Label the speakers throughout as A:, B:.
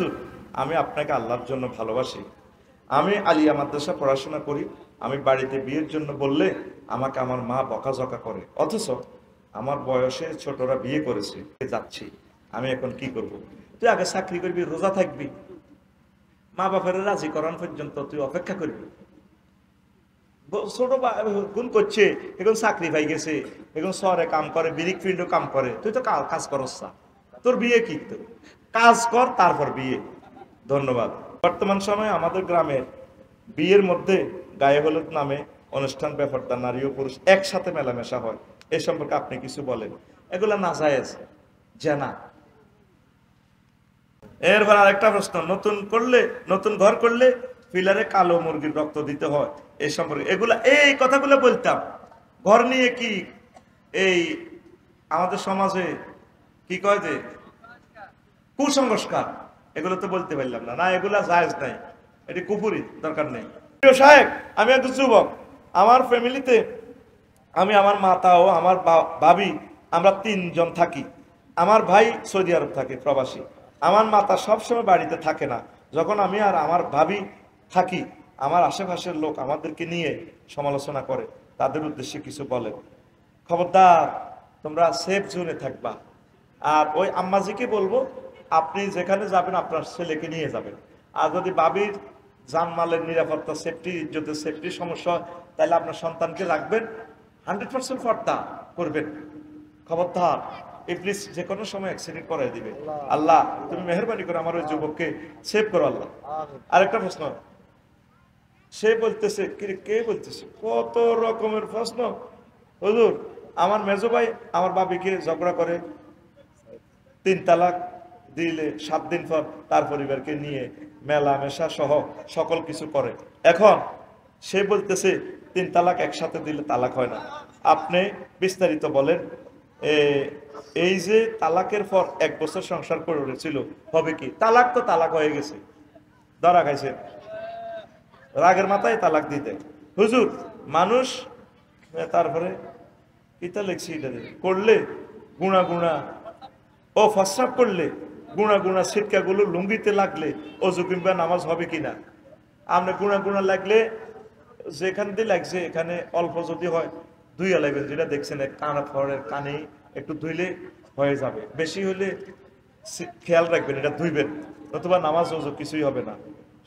A: হুজুর আমি আপনাকে আল্লাহর জন্য ভালোবাসি, আমি আলিয়া মাদ্রাসা পড়াশোনা করি, আমি বাড়িতে বিয়ের জন্য বললে আমাকে আমার মা বকাঝকা করে, অথচ আমার বয়সে ছোটরা বিয়ে করেছে, যাচ্ছি, আমি এখন কি করব? তুই আগে চাকরি করবি, রোজা থাকবি, মা বাপের রাজি করান পর্যন্ত তুই অপেক্ষা করবি। ছোট গুণ করছে, এখন চাকরি পাই গেছে, এখন শহরে কাম করে, বিরিক ফিল্ডও কাম করে, তুই তো কাজ করস না, তোর বিয়ে কি? কাজ কর তারপর বিয়ে। ধন্যবাদ। বর্তমান সময়ে আমাদের গ্রামের বিয়ের মধ্যে গায়ে হলুদ নামে অনুষ্ঠান ব্যাপারটা নারী ও পুরুষ একসাথে মেলামেশা হয়, এ সম্পর্কে আপনি কিছু বলেন? এগুলা নাজায়েজ, জানা। এরপর আরেকটা প্রশ্ন, নতুন ঘর করলে পিলারে কালো মুরগির রক্ত দিতে হয়, এই সম্পর্কে এগুলা, এই কথাগুলো বলতাম। ঘর নিয়ে কি এই আমাদের সমাজে কি কয় যে কুসংস্কার, এগুলো তো বলতে পারলাম না, না এগুলা জায়েজ নাই, এটি কুফুরি, দরকার নেই। প্রিয় সাহেব, আমি একজন যুবক, আমার ফ্যামিলিতে আমি, আমার মাতা ও আমার ভাবি, আমরা 3 জন থাকি। আমার ভাই সৌদি আরব থাকে, প্রবাসী। আমার মাতা সবসময় বাড়িতে থাকে না, যখন আমি আর আমার ভাবি থাকি আমার আশেপাশের লোক আমাদেরকে নিয়ে সমালোচনা করে, তাদের উদ্দেশ্যে কিছু বলে? খবরদার, তোমরা সেফ জোনে থাকবা। আর ওই আম্মাজিকে বলবো, আপনি যেখানে যাবেন আপনার ছেলেকে নিয়ে যাবেন। আর যদি ভাবির জানমালের নিরাপত্তা, সেফটি, ইজ্জতের সেফটির সমস্যা হয়, তাহলে আপনার সন্তানকে রাখবেন, 100% পর্দা করবেন। খবরদার, ইবলিস যে কোনো সময় অ্যাক্সিডেন্ট করাই দিবে। আল্লাহ তুমি মেহেরবানি করে আমার ওই যুবককে সেভ করো আল্লাহ। আরেকটা প্রশ্ন, সে বলতেছে, কে বলতেছে, কত রকমের প্রশ্ন। হুজুর, আমার মেজো ভাই আমার বাবিকে ঝগড়া করে, 3 তালাক দিলে 7 দিন পর তার পরিবারকে নিয়ে মেলামেশা সহ সকল কিছু করে। এখন সে বলতেছে 3 তালাক একসাথে দিলে তালাক হয় না। আপনি বিস্তারিত বলেন। এই যে তালাকের পর 1 বছর সংসার করেছিল, হবে কি? তালাক তো তালাক হয়ে গেছে, ধরা খাইছে, রাগের মাথায় তালাক দিতে। হুজুর, মানুষ তারপরে ইতা লেখছি, এটা করলে গুণা গুণা ও ফসরাপ করলে গুণা গুণা ছিটকাগুলো লুঙ্গিতে লাগলে অজু কিংবা নামাজ হবে কিনা? আপনি গুণা গুণা লাগলে যেখান দিয়ে লাগছে এখানে অল্প যদি হয় ধুইয়া লাগবেন, যেটা দেখছেন কানা ফরের কানে একটু ধুইলে হয়ে যাবে, বেশি হলে খেয়াল রাখবেন এটা ধুইবেন, নতুবা নামাজ ওজু কিছুই হবে না,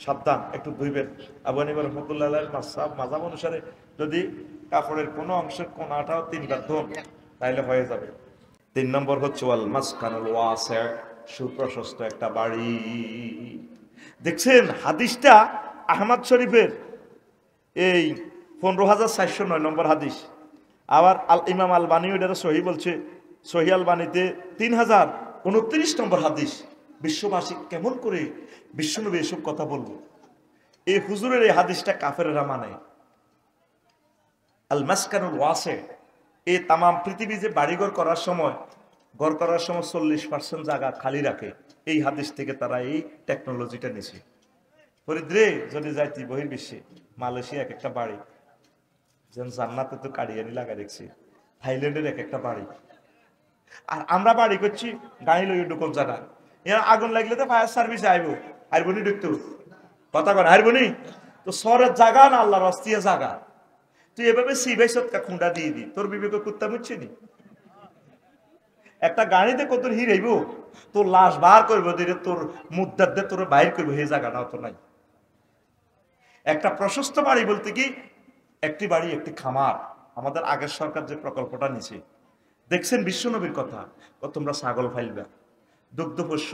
A: সাবধান, একটু ধুইবেন। আবু হানিফা রাহমাতুল্লাহ আলাইহির মাযহাব অনুসারে যদি কাপড়ের কোনো অংশের কোনাটাও 3বার ধোন তাহলে হয়ে যাবে। 3 নম্বর হচ্ছে ওয়াল মাসকানুল ওয়াসি', সুপ্রশস্ত একটা বাড়ি। দেখছেন হাদিসটা আহমদ শরীফের এই 15409 নম্বর হাদিস। আবার ইমাম আলবানী এটা সহি বলছে, সহি আলবানীতে 3029 নম্বর হাদিস। বিশ্ববাসী কেমন করে বিশ্বনবী এসব কথা বলবো? এই হুজুরের এই হাদিসটা কাফেররা মানে। আল মাসকানুল ওয়াসি', এই তাম পৃথিবী যে বাড়িঘর করার সময় 40% জায়গা খালি রাখে, এই হাদিস থেকে তারা এই টেকনোলজিটা নিছে। ফরিদ্রে যদি যাইতি বহির্বিশ্বে, মালয়েশিয়া এক একটা বাড়ি, যেন জান্নাতে তো কাড়িয়ানি লাগা দেখছি, থাইল্যান্ডের এক একটা বাড়ি। আর আমরা বাড়ি করছি গাড়ি লই ঢুকন জানা, এর আগুন লাগলে তো ফায়ার সার্ভিস আইব, আইবনি ঢুকতো, কথা কর আইবনি তো। সরের জায়গা না আল্লাহর অস্তিয়া জায়গা, তুই এভাবে সিবাই সৎকা খুঁড়া দিয়ে দি, তোর বিবেকে কুত্তা মুচ্ছে নি? একটা গাড়িতে কত হিরাইব, তোর লাশ বার করবো দিলে তোর মুদ্দার দিয়ে তোর বাইর করবো, সেই জায়গাটাও তো নাই। একটা প্রশস্ত বাড়ি বলতে কি, একটি বাড়ি একটি খামার। আমাদের আগের সরকার যে প্রকল্পটা নিছে, দেখছেন বিশ্বনবীর কথা, তোমরা ছাগল ফাইলবা, দুগ্ধপোষ্য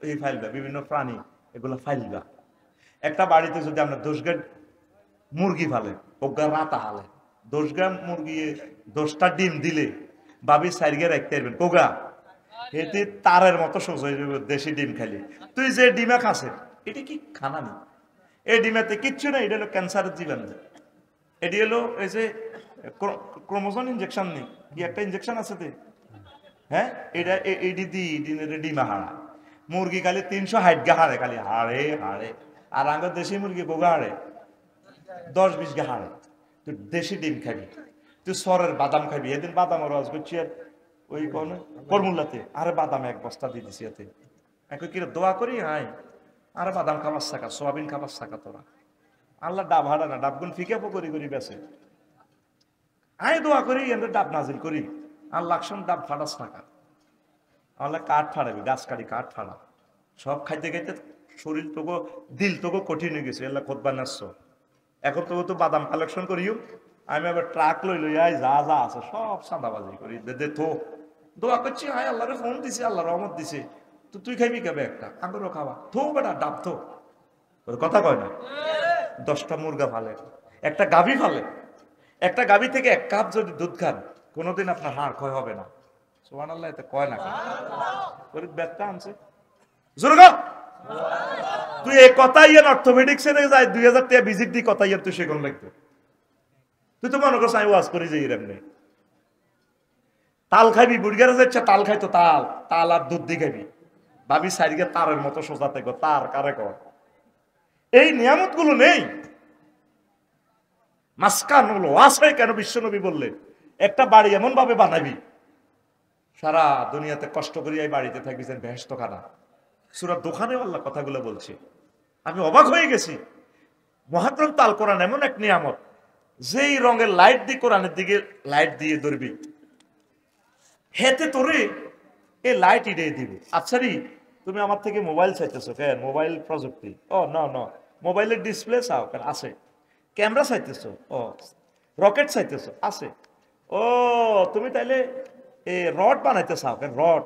A: এই ফাইলবা, বিভিন্ন প্রাণী এগুলো ফাইলবা। একটা বাড়িতে যদি আমরা 10 গ্রাম মুরগি ফালে, ওগা রাতা হালে, 10 গ্রাম মুরগি 10টা ডিম দিলে বাবি 4 গে রাখতে পারবেন, কোগা এতে তারের মতো সোজা হয়ে যাবে দেশি ডিম খালি। তুই যে ডিমা খাসে, এটা কি খানা নি? এই ডিমাতে কিচ্ছু না, এটা হলো ক্যান্সারের জীবাণু। এটি হলো এই যে ক্রোমোজোম ইনজেকশন নেই কি একটা ইনজেকশন আছে তে, হ্যাঁ, এটা এডি দি ডিমা হারা। মুরগি খালি 360 গা হারে, খালি হাড়ে হাড়ে। আর আঙ্গ দেশি মুরগি বোগা হাড়ে 10-20 গা হাড়ে। তুই দেশি ডিম খাবি, তুই সরের বাদাম খাবি। এদিন বাদাম রস করছি আর ওই ফর্মুলাতে, আরে বাদাম 1 বস্তা দিয়ে দিছি এতে, এখন কি দোয়া করি হাই আরে বাদাম খাবার থাকা, সোয়াবিন খাবার থাকা তোরা, আল্লাহ ডাব হারা না, ডাবগুন ফিকে করি করি বেছে। আমি দোয়া করি এমনি ডাব নাজিল করি, আল্লাহ ডাব ফাটাস থাকা, আল্লাহ কাঠ ফাড়াবি, গাছ কাটি কাঠ ফাড়া, সব খাইতে খাইতে শরীর তোকে দিল তোকে কঠিন হয়ে গেছে, এল্লা খোদ বানাচ্ছ। এখন তোকে তো বাদাম কালেকশন করিও, আমি আবার ট্রাক লই আই যা যা আছে সব সাদাবাজি করি দে থো। দোয়া করছি, হায় আল্লাহরে ফোন দিছে, আল্লাহ রহমত দিছে, তো তুই খাইবি কেবে একটা, আঙ্গুরও খাওয়া থো বেটা, ডাব থো। কথা কয় না, 10টা মুরগা ফালে, একটা গাভী ফালে, একটা গাভী থেকে 1 কাপ যদি দুধ খান কোনোদিন আপনার হাড় ক্ষয় হবে না। সুবহানাল্লাহ, এতে কয় না করে ব্যাটটা আনছে জোরগা। তুই এই কথাই অর্থোপেডিক্সে যায় 2000 টাকা ভিজিট দি কথাই তুই সেগুন লাগতো। তুই তো মনে করছ আমি ওয়াজ করি যে এরমনি তাল খাইবি, বুড়িগারে যাচ্ছে তাল খাইতো, তাল তাল আর দুধ দি খাইবি, ভাবি সাইডে তারের মতো সোজা থেকে তার কারে কর। এই নিয়ামত গুলো নেই, মাসকান হলো আছে কেন? বিশ্বনবী বললেন একটা বাড়ি এমন ভাবে বানাবি সারা দুনিয়াতে কষ্ট করি এই বাড়িতে থাকবি যেন বেহেশত খানা। সূরা দোকানে আল্লাহ কথাগুলো বলছে, আমি অবাক হয়ে গেছি। মহাগ্রন্থ আল কোরআন এমন এক নিয়ামত, যেই রঙের লাইট দিয়ে কোরআনের দিকে লাইট দিয়ে ধরবি হেতে তোরে এই লাইট ইডে দিবে। আচ্ছা রে, তুমি আমার থেকে মোবাইল চাইতেছো কেন? মোবাইল প্রযুক্তি, ও না না, মোবাইলের ডিসপ্লে চাও কেন? আছে। ক্যামেরা চাইতেছো, ও রকেট চাইতেছো, আছে। ও তুমি তাইলে এই রড বানাইতে চাও কেন? রড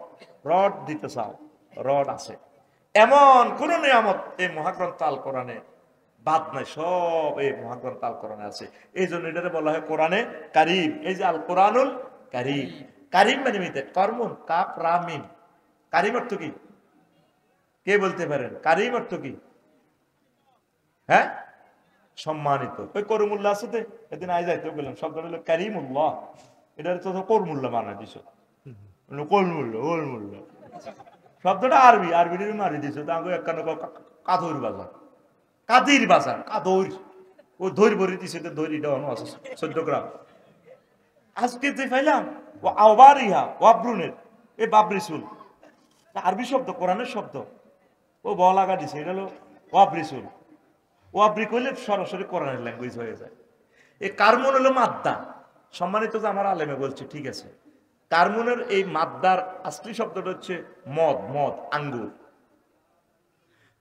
A: রড দিতে চাও, রড আছে। এমন কোন নিয়ামত এই মহাগ্রন্থ আল কোরআনে বাদ নাই, সব এই মহাগ্রন্থ আল কোরআনে আছে। এই জন্য এটাকে বলা হয় কোরআনে কারিম। এই যে আল কোরআনুল কারিম, কারিম মানে মিতে কর্মন কাপ রামিম। কারিম অর্থ কি কে বলতে পারেন? কারিম অর্থ কি? হ্যাঁ, সম্মানিত। ওই করমুল্লাহ আছে, এদিন আই যাইতে বললাম শব্দটা হলো কারিমুল্লাহ, এটা তো করমুল্লাহ বানাই দিছ, করমুল্লাহ ওলমুল্লাহ শব্দটা আরবি, আরবির মারি দিছ। তাকে একখানে কাদর বাজার, কাদির বাজার, কাদর ও ধরি ভরি দিছে, ধরি দেওয়ানো আছে 14 গ্রাম। আজকে যে পাইলাম ও আবার ইহা ওয়াবরুনের এ বাবরি চুল, আরবি শব্দ, কোরআনের শব্দ, ও বলাগা দিছে, এটা হলো ওয়াবরি চুল। ওয়াবরি কইলে সরাসরি কোরআনের ল্যাঙ্গুয়েজ হয়ে যায়। এই কার্মন হলো মাদ্দা। সম্মানিত যে আমার আলেমে বলছে, ঠিক আছে, কার্মনের এই মাদ্দার আসলি শব্দটা হচ্ছে মদ, মদ আঙ্গুর।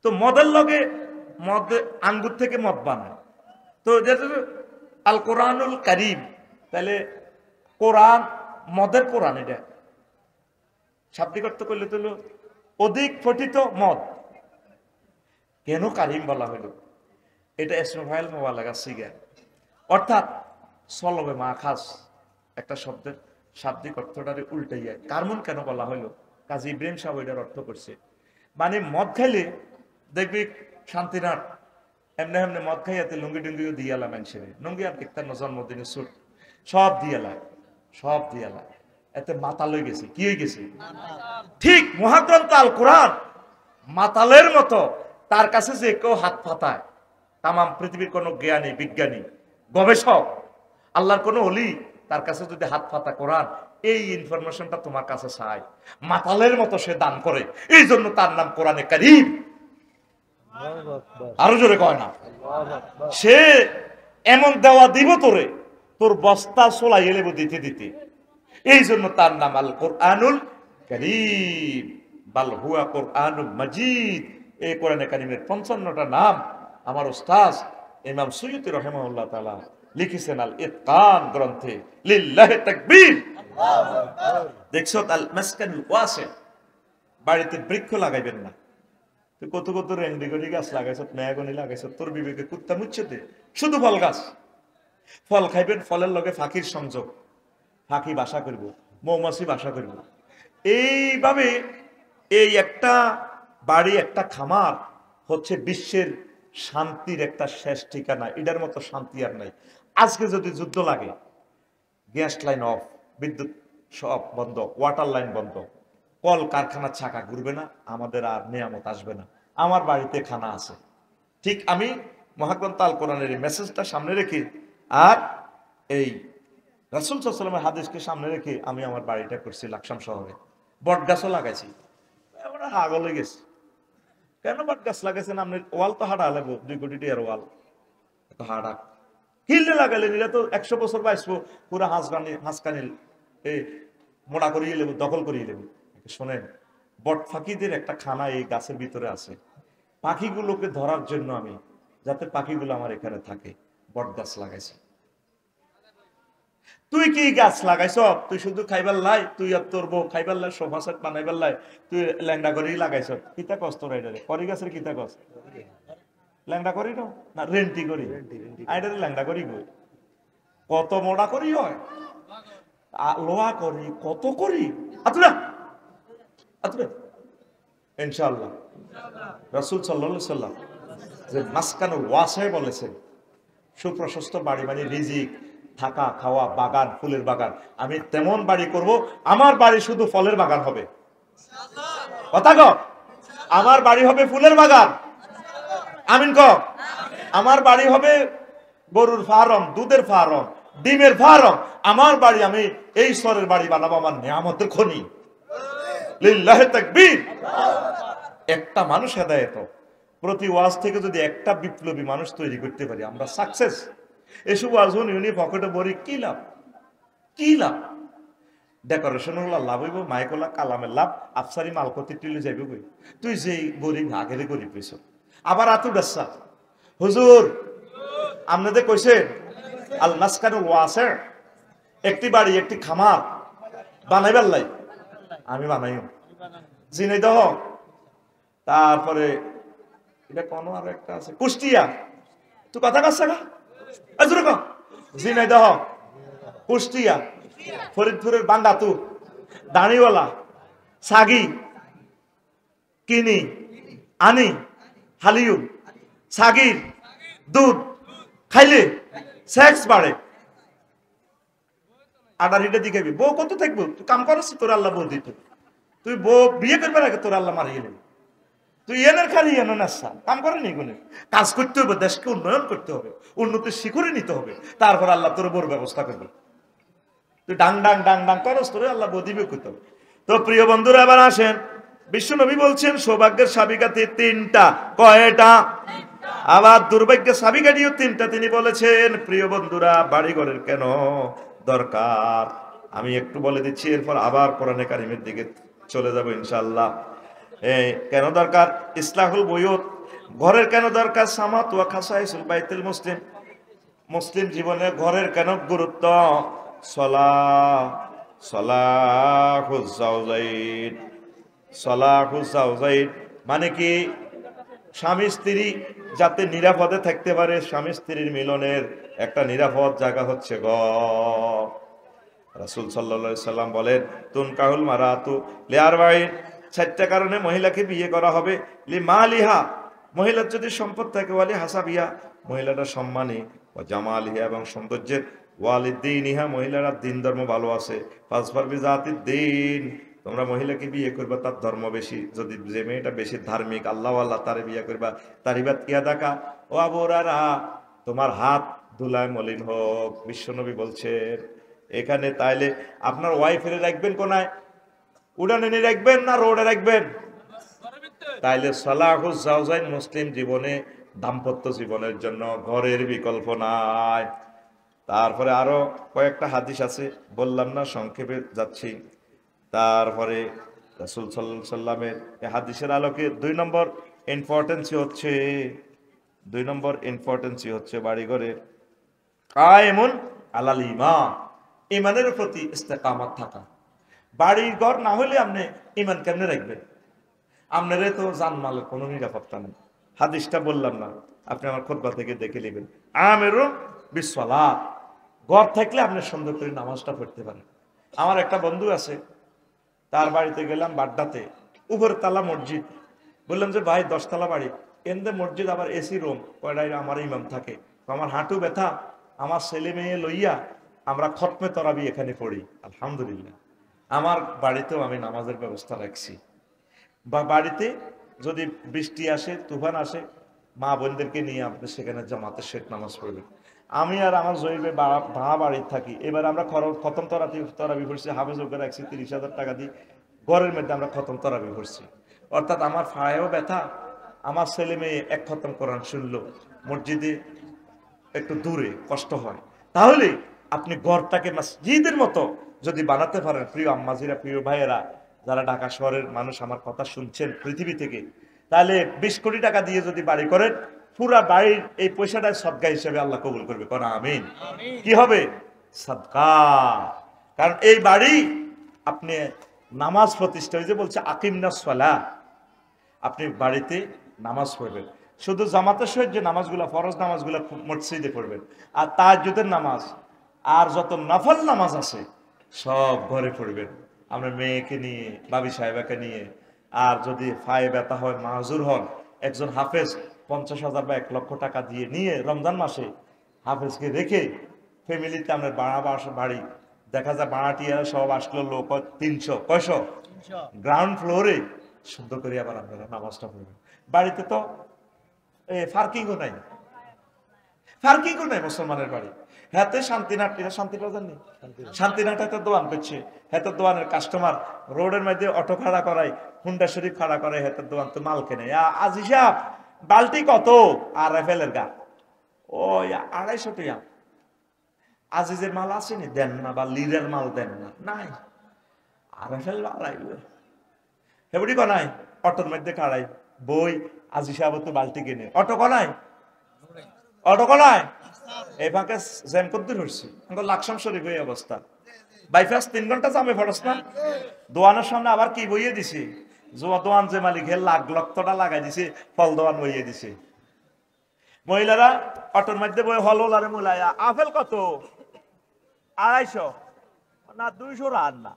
A: তো মদের লগে মদ, আঙ্গুর থেকে মদ বানায়। তো যেটা আল কোরআনুল কারিম, তাহলে কোরআন মদের কোরআন, এটা শাব্দিক অর্থ করলে তো অধিক পঠিত মদ। কেন কারিম বলা হলো? এটা ইসমাইল মুবালাগা সিগা, অর্থাৎ সলবে মাখাস একটা শব্দের শাব্দিক অর্থটারে উল্টাইয়া কার্মন কেন বলা হলো? কাজী ইব্রাহিম সাহেব এটার অর্থ করছে, মানে মদ খাইলে দেখবি শান্তিনাথ এমনি এমনি মদ খাইয়াতে লুঙ্গি টুঙ্গিও দিয়ালা, মানুষের লুঙ্গি আর একটা জন্মদিনের সুট সব দিয়ালা, সব দিয়ালা, এতে মাতাল হয়ে গেছে। কি হয়ে গেছে? ঠিক মহাগ্রন্থ আল কোরআন মাতালের মতো, তার কাছে যে কেউ হাত পাতায়, তাম পৃথিবীর কোন জ্ঞানী, বিজ্ঞানী, গবেষক, আল্লাহর কোন অলি, তার কাছে যদি হাত পাতা কোরআন, এই ইনফরমেশনটা তোমার কাছে চাই, মাতালের মতো সে দান করে। এই জন্য তার নাম কোরআনে কারীম। আরো জোরে কয় না? সে এমন দেওয়া দিব তোরে, তোর বস্তা সোলাই এলে দিতে দিতে। এই জন্য তার নাম আল কোরআনুল কারীম, বাল হুয়া কোরআনুল মাজিদ। এই কোরআনে কারীমের 55টা নাম আমার উস্তাদ ইমাম সুয়ুতী রাহিমাহুল্লাহ তাআলা লিখেছেন আল ইতকান গ্রন্থে। লিল্লাহি তাকবীর। দেখছো আল মাসকানুল ওয়াসি। বাড়িতে বৃক্ষ লাগাইবেন না। তুই কত কত রেন্ডিগরি গাছ লাগাইছ, মেয়াগনি লাগাইছ, তোর বিবেকে কুত্তা মুচ্ছে দে। শুধু ফল গাছ, ফল খাইবেন, ফলের লগে ফাঁকির সংযোগ, ফাঁকি বাসা করব, মৌমাছি বাসা করব। এইভাবে এই একটা বাড়ি, একটা খামার হচ্ছে বিশ্বের শান্তির একটা শেষ ঠিকানা। এটার মতো শান্তি আর নাই। আজকে যদি যুদ্ধ লাগে, গ্যাস লাইন অফ, বিদ্যুৎ সব বন্ধ, ওয়াটার লাইন বন্ধ, কল কারখানার চাকা ঘুরবে না, আমাদের আর নিয়ামত আসবে না। আমার বাড়িতে খানা আছে। ঠিক আমি মহাগ্রন্থ আল কোরআনের এই মেসেজটা সামনে রেখে আর এই রাসূল সাল্লাল্লাহু আলাইহি ওয়াসাল্লামের হাদিসকে সামনে রেখে আমি আমার বাড়িটা করছি লাকসাম শহরে। বট গাছও লাগাইছি। আমরা পাগল হয়ে গেছি। কেন বট গাছ লাগাইছেন আপনি? ওয়াল তো হাঁটা লাগবো, 2 কোটি টাকার ওয়াল, এত হাঁটা হিললে লাগাইলেন, এটা তো 100 বছর বাঁচবো, পুরো হাঁসকানি এই মোড়া করিয়ে লেবো, দখল করিয়ে লেবো। শোনেন, বট ফাঁকিদের একটা খানা এই গাছের ভিতরে আছে, পাখিগুলোকে ধরার জন্য আমি, যাতে পাখিগুলো আমার এখানে থাকে, বট গাছ লাগাইছি। তুই কি গাছ লাগাইছ? তুই শুধু খাইবার লাই, তুই আর তোর বউ খাইবার লাই, সোফা সেট বানাইবার লাই তুই ল্যাংডা করেই লাগাইছ। কিতা কষ্ট রাইডারে করি গাছের কিতা কষ্ট? ল্যাংডা করি না রেন্টি করি, আইডারে ল্যাংডা করি গই। কত মোড়া করি হয়, লোহা করি, কত করি। আতুরা আতুরা ইনশাআল্লাহ রাসূল সাল্লাল্লাহু আলাইহি সাল্লাম যে মাসকান ওয়াসে বলেছেন, সুপ্রশস্ত বাড়ি মানে রিজিক, থাকা খাওয়া, বাগান, ফুলের বাগান। আমি তেমন বাড়ি করব, আমার বাড়ি শুধু ফলের বাগান হবে। কথা কও, আমার বাড়ি হবে ফুলের বাগান। আমিন কও। আমার বাড়ি হবে গরুর ফার্ম, দুধের ফার্ম, ডিমের ফার্ম। আমার বাড়ি, আমি এই স্তরের বাড়ি বানাবো, আমার নিয়ামতের খনি। লিল্লাহি তাকবীর। একটা মানুষ হেদায়েত, প্রতি ওয়াজ থেকে যদি একটা বিপ্লবী মানুষ তৈরি করতে পারি, আমরা সাকসেস। এসব ওয়াজ উনি পকেটে ভরি, কি লাভ? কি লাভ? ডেকোরেশন হলো লাভ হইব, মাইক হলা কালামের লাভ, আফসারি মালকতি তুলে যাইব কই? তুই যেই গরিব আগেরে গরিব পেয়েছ। আবার আতু বেসা হুজুর আপনাদের কইছে আল মাসকানুল ওয়াসি, একটি বাড়ি একটি খামার বানাইবার লাই, আমি বানাইও জিনাই দহ। তারপরে এটা কোন আর একটা আছে কুষ্টিয়া, তুই কথা কাছে না জিনাই দহ, কুষ্টিয়া, ফরিদপুরের বান্দাতু, দাঁড়িওয়ালা, সাগি, কিনি, আনি, হালিউ, সাগির দুধ খাইলে সেক্স বাড়ে। আডার হিটে দিকে বউ কত থাকবো? তুই কাম করছ, তোর আল্লাহ বউ দিত। তুই বউ বিয়ে করবে আগে তোর আল্লাহ মারি গেলেন। তুই এনের খালি এনে নাসা কাম করেনি কোনো কাজ করতে হবে, দেশকে উন্নয়ন করতে হবে, উন্নতির শিখরে নিতে হবে, তারপর আল্লাহ তোর বউর ব্যবস্থা করবে। তুই ডাং ডাং ডাং ডাং করস, তোর আল্লাহ বউ দিবে করতে হবে। তো প্রিয় বন্ধুরা এবার আসেন, বিশ্ব নবী বলছেন সৌভাগ্যের চাবিকাঠি 3টা। কয়টা? আবার দুর্ভাগ্যের চাবিকাঠিও 3টা। তিনি বলেছেন প্রিয় বন্ধুরা বাড়ি ঘরের কেন দরকার আমি একটু বলে দিচ্ছি, এরপর আবার কোরআনে কারিমের দিকে চলে যাব ইনশাআল্লাহ। কেন দরকার? ইসলাহুল বুয়ুত, ঘরের কেন দরকার? সামাত ওয়া খাসাইসুল বাইতুল মুসলিম, মুসলিম জীবনে ঘরের কেন গুরুত্ব? সলাহুজ জাওজাইন, সলাহুজ জাওজাইন মানে কি? স্বামী স্ত্রী যাতে নিরাপদে থাকতে পারে, স্বামী স্ত্রীর মিলনের একটা নিরাপদ জায়গা হচ্ছে ঘর। রাসূল সাল্লাল্লাহু আলাইহি সাল্লাম বলেন তুনকাহুল মারাতু লিআরবাইন, 4টা কারণে মহিলাকে বিয়ে করা হবে। লিমালিহা, মহিলার যদি সম্পদ থাকে, ওয়ালি হাসাবিয়া, মহিলাটা সম্মানী, ও জামালিহা এবং সৌন্দর্যের, ওয়ালিদ্দিনিহা, মহিলারা দিন ধর্ম ভালো আছে, ফাসফার বিজাতিদ দ্বীন, তোমরা মহিলাকে বিয়ে করবা তার ধর্ম বেশি, যদি যে মেয়েটা বেশি ধার্মিক আল্লাহ আল্লাহ তারে বিয়ে করবা। তারিবাত ইয়াদাকা ও আবরারা, তোমার হাত ধুলায় মলিন হোক, বিশ্বনবী বলছেন এখানে। তাইলে আপনার ওয়াইফের রাখবেন কোনায়? উড়ানে নিয়ে রাখবেন না রোডে রাখবেন? তাইলে সালাহুজ জাওজাইন, মুসলিম জীবনে দাম্পত্য জীবনের জন্য ঘরের বিকল্প নাই। তারপরে আরো কয়েকটা হাদিস আছে, বললাম না, সংক্ষেপে যাচ্ছি। তারপরে রাসূল সাল্লাল্লাহু আলাইহি সাল্লামের এই হাদিসের আলোকে 2 নম্বর ইম্পর্টেন্সই হচ্ছে বাড়িঘরের কায়েমুন আলাল ঈমান, ঈমানের প্রতি ইস্তেকামত থাকা। বাড়ির ঘর না হলে আপনি ঈমান কেমনে রাখবেন? আপনারে তো জানমালের কোনো নিরাপত্তা নেই। হাদিসটা বললাম না, আপনি আমার খুতবা থেকে দেখে নেবেন। আমিরু বিসসালাত, ঘর থাকলে আপনি সুন্দর করে নামাজটা পড়তে পারেন। আমার একটা বন্ধু আছে, তার বাড়িতে গেলাম বাড্ডাতে, উপরে তালা মসজিদ। বললাম যে ভাই 10 তলা বাড়ি, এনদে মসজিদ আবার এসি রুম, কয়টাই আমার ইমাম থাকে। আমার হাঁটু ব্যথা, আমার ছেলে মেয়ে লইয়া আমরা খতমে তরাবি এখানে পড়ি। আলহামদুলিল্লাহ আমার বাড়িতেও আমি নামাজের ব্যবস্থা রাখছি। বা বাড়িতে যদি বৃষ্টি আসে, তুফান আসে, মা বোনদেরকে নিয়ে আপনি সেখানে জামাতের শেখ নামাজ পড়বেন। আমি আর আমার জয়ীবে ভাড়া বাড়িতে থাকি। এবার আমরা খতম তরাবি পড়ছি, হাফেজ ওকে রাখছি 30,000 টাকা দিই। ঘরের মধ্যে আমরা খতম তরাবি পড়ছি। অর্থাৎ আমার ফায়েও ব্যথা, আমার ছেলে মেয়ে এক খতম কোরআন শুনলো, মসজিদে একটু দূরে, কষ্ট হয়, তাহলে আপনি ঘরটাকে মসজিদের মতো যদি বানাতে পারেন, প্রিয় আম্মাজিরা, প্রিয় ভাইয়েরা, যারা ঢাকা শহরের মানুষ আমার কথা শুনছেন পৃথিবী থেকে, তাহলে 20 কোটি টাকা দিয়ে যদি বাড়ি করেন, পুরা বাড়ির এই পয়সাটা সদকা হিসেবে আল্লাহ কবুল করবে। কোন আমিন। কি হবে? সদকা। কারণ এই বাড়ি আপনি নামাজ প্রতিষ্ঠা হয়েছে, বলছে আকিমনাস সালাহ, আপনি বাড়িতে নামাজ পড়বেন, শুধু জামাতের সহিত যে নামাজগুলো, ফরজ নামাজগুলো মসজিদে পড়বেন, আর তাহাজ্জুদের নামাজ আর যত নফল নামাজ আছে সব ঘরে পড়বেন। আমরা মেয়েকে নিয়ে, বাবি সাহেবাকে নিয়ে, আর যদি পায়ে ব্যথা হয়, মাহুর হন, একজন হাফেজ 50,000 বা 1 লক্ষ টাকা দিয়ে নিয়ে রমজান মাসে হাফেজকে রেখে ফ্যামিলিতে আমরা বাড়ি দেখা যায় ভাড়াটিয়া সব আসলো লোক 300 কয়শো গ্রাউন্ড ফ্লোরে সুন্দর করে আবার আপনারা নামাজটা পড়বেন। বাড়িতে তো পার্কিংও নাই, পার্কিংও নাই মুসলমানের বাড়ি। হাতে শান্তিনাথ, এটা শান্তিনাথ জানি, শান্তিনাথ হাতে দোয়ান করছে, হাতের দোয়ানের কাস্টমার রোডের মধ্যে অটো খাড়া করায়, হুন্ডা শরীফ খাড়া করায়, হাতের দোয়ান তো মাল কেনে। আজি সাহেব বালতি কত? আর রাফেলের গা ওই 250 টাকা। আজিজের মাল আসেনি, দেন না, বা লিরের মাল দেন না, নাই। আর রাফেল বাড়াইবে হেবড়ি কনাই, অটোর মধ্যে খাড়াই বই, আজি সাহেব তো বালতি কিনে, অটো কনায়, অটো কনায় এই ফাঁকে জ্যাম করতে ধরছি, লাকসাম শরীফ এই অবস্থা। বাইপাস 3 ঘন্টা জামে ফরস না, দোয়ানের সামনে আবার কি বইয়ে দিছে, দোয়ান যে মালিক হে লাখ লক্ষটা লাগাই দিছে, ফল দোয়ান বইয়ে দিছে। মহিলারা অটোর মধ্যে বই হলারে মুলাইয়া, আপেল কত? 250 না 200 রান না।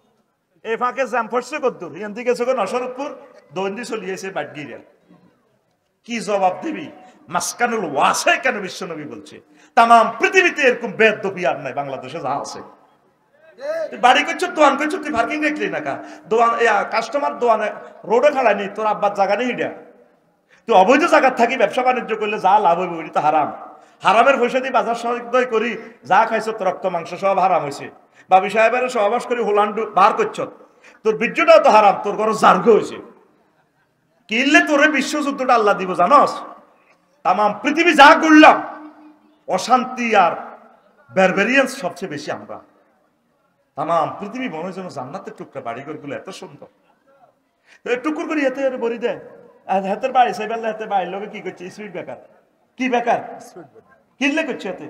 A: এই ফাঁকে জ্যাম ফরছে কদ্দুর, এখান থেকে গেছে নসরতপুর, দৈন্দি চলিয়েছে বাটগিরিয়া। কি জবাব দিবি? মাসকানুল ওয়াসে কেন বিশ্বনবী বলছে, তাম পৃথিবীতে এরকম বেদবি আর নাই, বাংলাদেশে যা আছে। বাড়ি করছো, দোয়ান করছো, তুই পার্কিং দেখলি না কা? দোয়ান কাস্টমার দোয়ানে রোডে খাড়াই নেই, তোর আব্বার জায়গা নেই এটা। তুই অবৈধ জায়গার থাকি ব্যবসা বাণিজ্য করলে যা লাভ হইব, ওইটা তো হারাম। হারামের পয়সা দিয়ে বাজার সদাই করি, যা খাইছ তোর রক্ত মাংস সব হারাম হয়েছে। বাবি সাহেবের সহবাস করে হোলান্ডু বার করছ, তোর বীর্যটাও তো হারাম, তোর ঘর জার্গ হয়েছে। কিনলে তোরে বিশ্বযুদ্ধটা আল্লাহ দিব জানস। তাম পৃথিবী যা করলাম, অশান্তি আর ব্যারবেরিয়ান্স সবচেয়ে বেশি আমরা। তাম পৃথিবী মনে হয় যেন জান্নাতের টুকরা, বাড়িঘর গুলো এত সুন্দর, টুকুর করে হাতে বড়ি দেয়। আর হাতের বাড়ি সাইবেল হাতে বাড়ির লোকে কি করছে? Speed breaker. কি বেকার? কিনলে করছে হাতে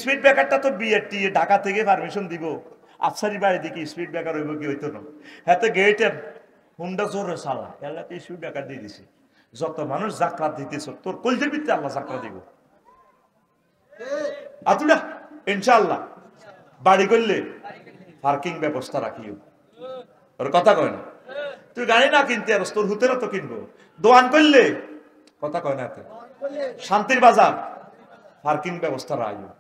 A: স্পিড ব্রেকারটা তো বিএটি ঢাকা থেকে পারমিশন দিব, আফসারি বাড়ি দিকে স্পিড ব্রেকার হইব কি হইতো না। হাতে গেটের হুন্ডা জোরে চালা, এলাকে স্পিড ব্রেকার দিয়ে দিছে। যত মানুষ যাত্রা দিতেছ, তোর কলজের ভিত্তিতে আল্লাহ যাত্রা দিব। আতুডা ইনশাআল্লাহ বাড়ি করলে পার্কিং ব্যবস্থা রাখিও। ওর কথা কয় না, তুই গাড়ি না কিনতে আর তোর হুতেরা তো কিনবো। দোয়ান করলে কথা কয় না, শান্তির বাজার পার্কিং ব্যবস্থা রাখিও।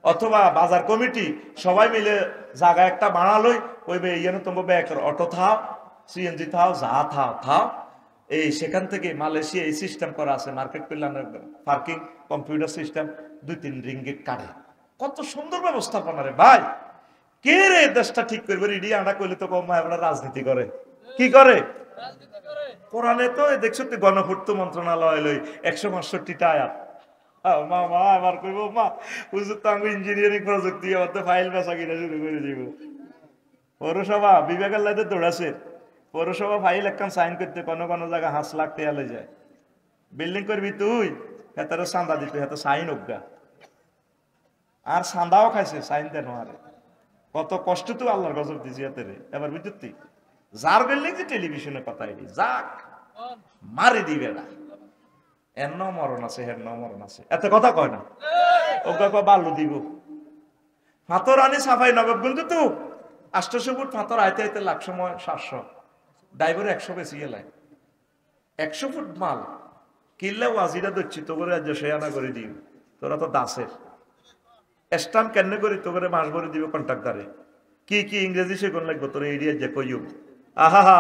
A: অথবা বাজার কমিটি সবাই মিলে জায়গা একটা বানালোই, কইবে ইয়েন তোমার অটো থাও, সিএনজি থাও, যা থাও থাও। এই সেখান থেকে মালয়েশিয়া এই সিস্টেম করা আছে, মার্কেট কল্যাণের পার্কিং কম্পিউটার সিস্টেম, 2-3 রিঙ্গিট কাটে। কত সুন্দর ব্যবস্থাপনা রে ভাই। কে রে দেশটা ঠিক করবে? রেডি আনা করলে তো কম রাজনীতি করে। কি করে? কোরআনে তো দেখছো তো গণপূর্ত মন্ত্রণালয় লই 165টা আয়াত। মা মা আবার কইব মা হুজুর তো আমি ইঞ্জিনিয়ারিং প্রযুক্তি আমাদের ফাইল বেচা কিনা শুরু করে দিব। পৌরসভা বিবেকের লাইতে দৌড়াছে, পৌরসভা ফাইল একখান সাইন করতে কোনো কোনো জায়গায় 5 লাখ টাকা লে যায়। বিল্ডিং করবি তুই, হেতারও চান্দা দিত, হেত সাইন অজ্ঞা। আর চান্দাও খাইছে সাইন দেন আরে। কত কষ্ট তো আল্লাহর গজব দিছি হাতে রে। এবার বিদ্যুৎ যার বিল্ডিং যে টেলিভিশনে কথা এটি যাক মারি দিবে না, এর ন মরণ আছে, হের ন মরণ আছে, এত কথা কয় না। ওকে বালু দিব ফাতর আনি সাফাই নবাব কিন্তু তো 800 ফুট ফাতর আইতে আইতে লাখ সময় 700, ড্রাইভার 100 বেশি গেলাই 100 ফুট মাল কিনলে ওয়াজিরা দিচ্ছি তো করে রাজ্য শেয়ানা করে দিও। তোরা তো দাসের স্টাম্প কেন করি তো করে মাস ভরে দিব কন্ট্রাক্টারে। কি কি ইংরেজি শেখন লাগবো তোর এরিয়া যে কইও। আহা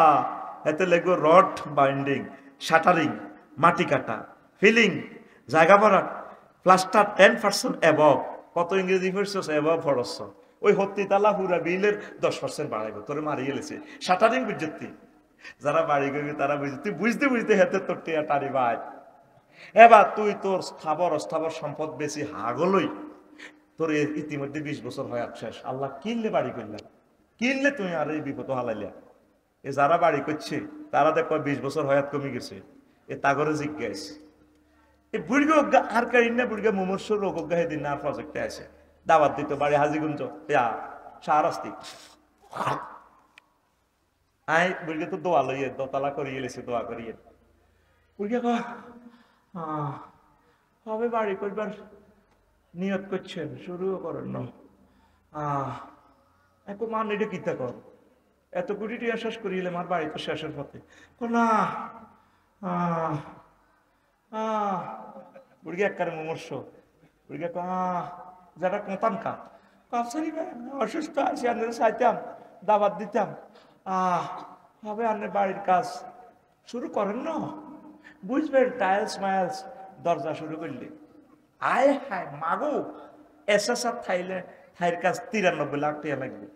A: এতে লাগবো রড বাইন্ডিং, শাটারিং, মাটি কাটা, ফিলিং, জায়গা ভরা, প্লাস্টার 10% অ্যাবভ। কত ইংরেজি পড়ছস? অ্যাবভ ফরস। ওই হত্তিতালা পুরা বিলের 10% বাড়াইব, তোরে মারিয়ে লেছে। শাটারিং বুঝতি যারা বাড়ি করবি তারা বুঝতি, বুঝতে বুঝতে হেতে তোর টিয়া টারি ভাই এবার তুই তোর স্থাবর অস্থাবর সম্পদ বেশি হাগলই তোর ইতিমধ্যে 20 বছর হয় শেষ। আল্লাহ কিনলে বাড়ি করলাম, কিনলে তুই আর এই বিপদ হালাইলা। এ যারা বাড়ি করছে তারা দেখো 20 বছর হয়াত কমে গেছে, এ তাগরে জিজ্ঞাস এই বুড়িকে অজ্ঞা আর কারিন না, বুড়িকে মুমূর্ষ রোগ অজ্ঞা দিন না প্রজেক্টে আছে দাওয়াত দিত বাড়ি হাজিগুঞ্জ শাহরাস্তি আই বুড়িকে তো দোয়া লইয়ে দোতলা করিয়ে লেছে, দোয়া করিয়ে বুড়িকে হবে বাড়ি করবার নিয়ত করছেন, শুরুও করেন না। এক মান এটা কিতা কর, এত কোটি টিয়া শেষ করিলে আমার বাড়ি তো শেষের পথে না। বুড়ি একবারে মুমূর্ষ, বুড়ি যারা কোঁতাম কা কাপসারি অসুস্থ আছি, আপনাদের চাইতাম দাবাত দিতাম। হবে আপনার বাড়ির কাজ শুরু করেন না, বুঝবেন টাইলস মাইলস দরজা শুরু করলে আয় হায় মাগো এসএসআর থাইর কাজ 93 লাখ টাকা লাগবে।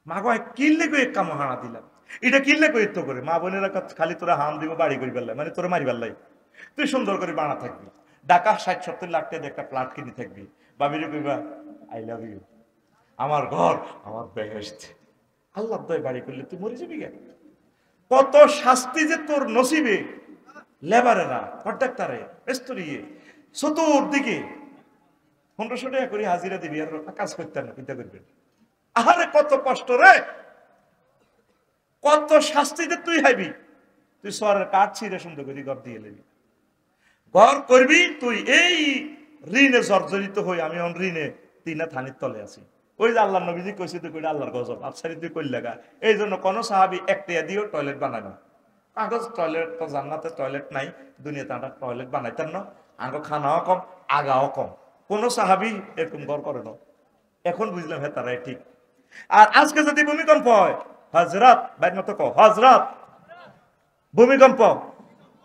A: মাগো কিনলে কই কাম হানা দিলাম, এটা কিনলে কই তো করে মা বোনেরা খালি তোরা হাম দিব বাড়ি করি পারলাই, মানে তোরা মারি পারলাই, তুই সুন্দর করে বানা থাকবি, ঢাকা 60-70 লাখ টাকা একটা প্লাট কিনে থাকবি, বাবিরে কইবা আই লাভ ইউ, আমার ঘর আমার বেহেশত। আল্লাহ দয় বাড়ি করলে তুই মরে যাবি কেন? কত শাস্তি যে তোর নসিবে, লেবারেরা কন্ট্রাক্টরে মিস্ত্রিয়ে চতুর্দিকে 1500 টাকা করে হাজিরা দিবি আর কাজ করতে না, চিন্তা করবেন আরে কত কষ্ট রে, কত শাস্তি যে তুই হাইবি। তুই সরের কাঠ ছিঁড়ে সুন্দর করে ঘর দিয়ে নেবি, ঘর করবি তুই এই ঋণে জর্জরিত হই। আমি ঋণে 3 থানির তলে আছি। ওই যে আল্লাহ নবীজি কইছে তুই কইলে আল্লাহর গজব আফসারি তুই কইল লাগা। এই জন্য কোন সাহাবী 1 টাকা দিও টয়লেট বানানো, কাগজ টয়লেট তো জান্নাতে টয়লেট নাই, দুনিয়াতে আমরা টয়লেট বানাইতেন না, আগে খানাও কম আগাও কম, কোন সাহাবী এরকম ঘর করে না। এখন বুঝলাম হ্যাঁ তারাই ঠিক। আর আজকে যদি ভূমিকম্প হয়, হযরত বাইর মতো কও হযরত ভূমিকম্প,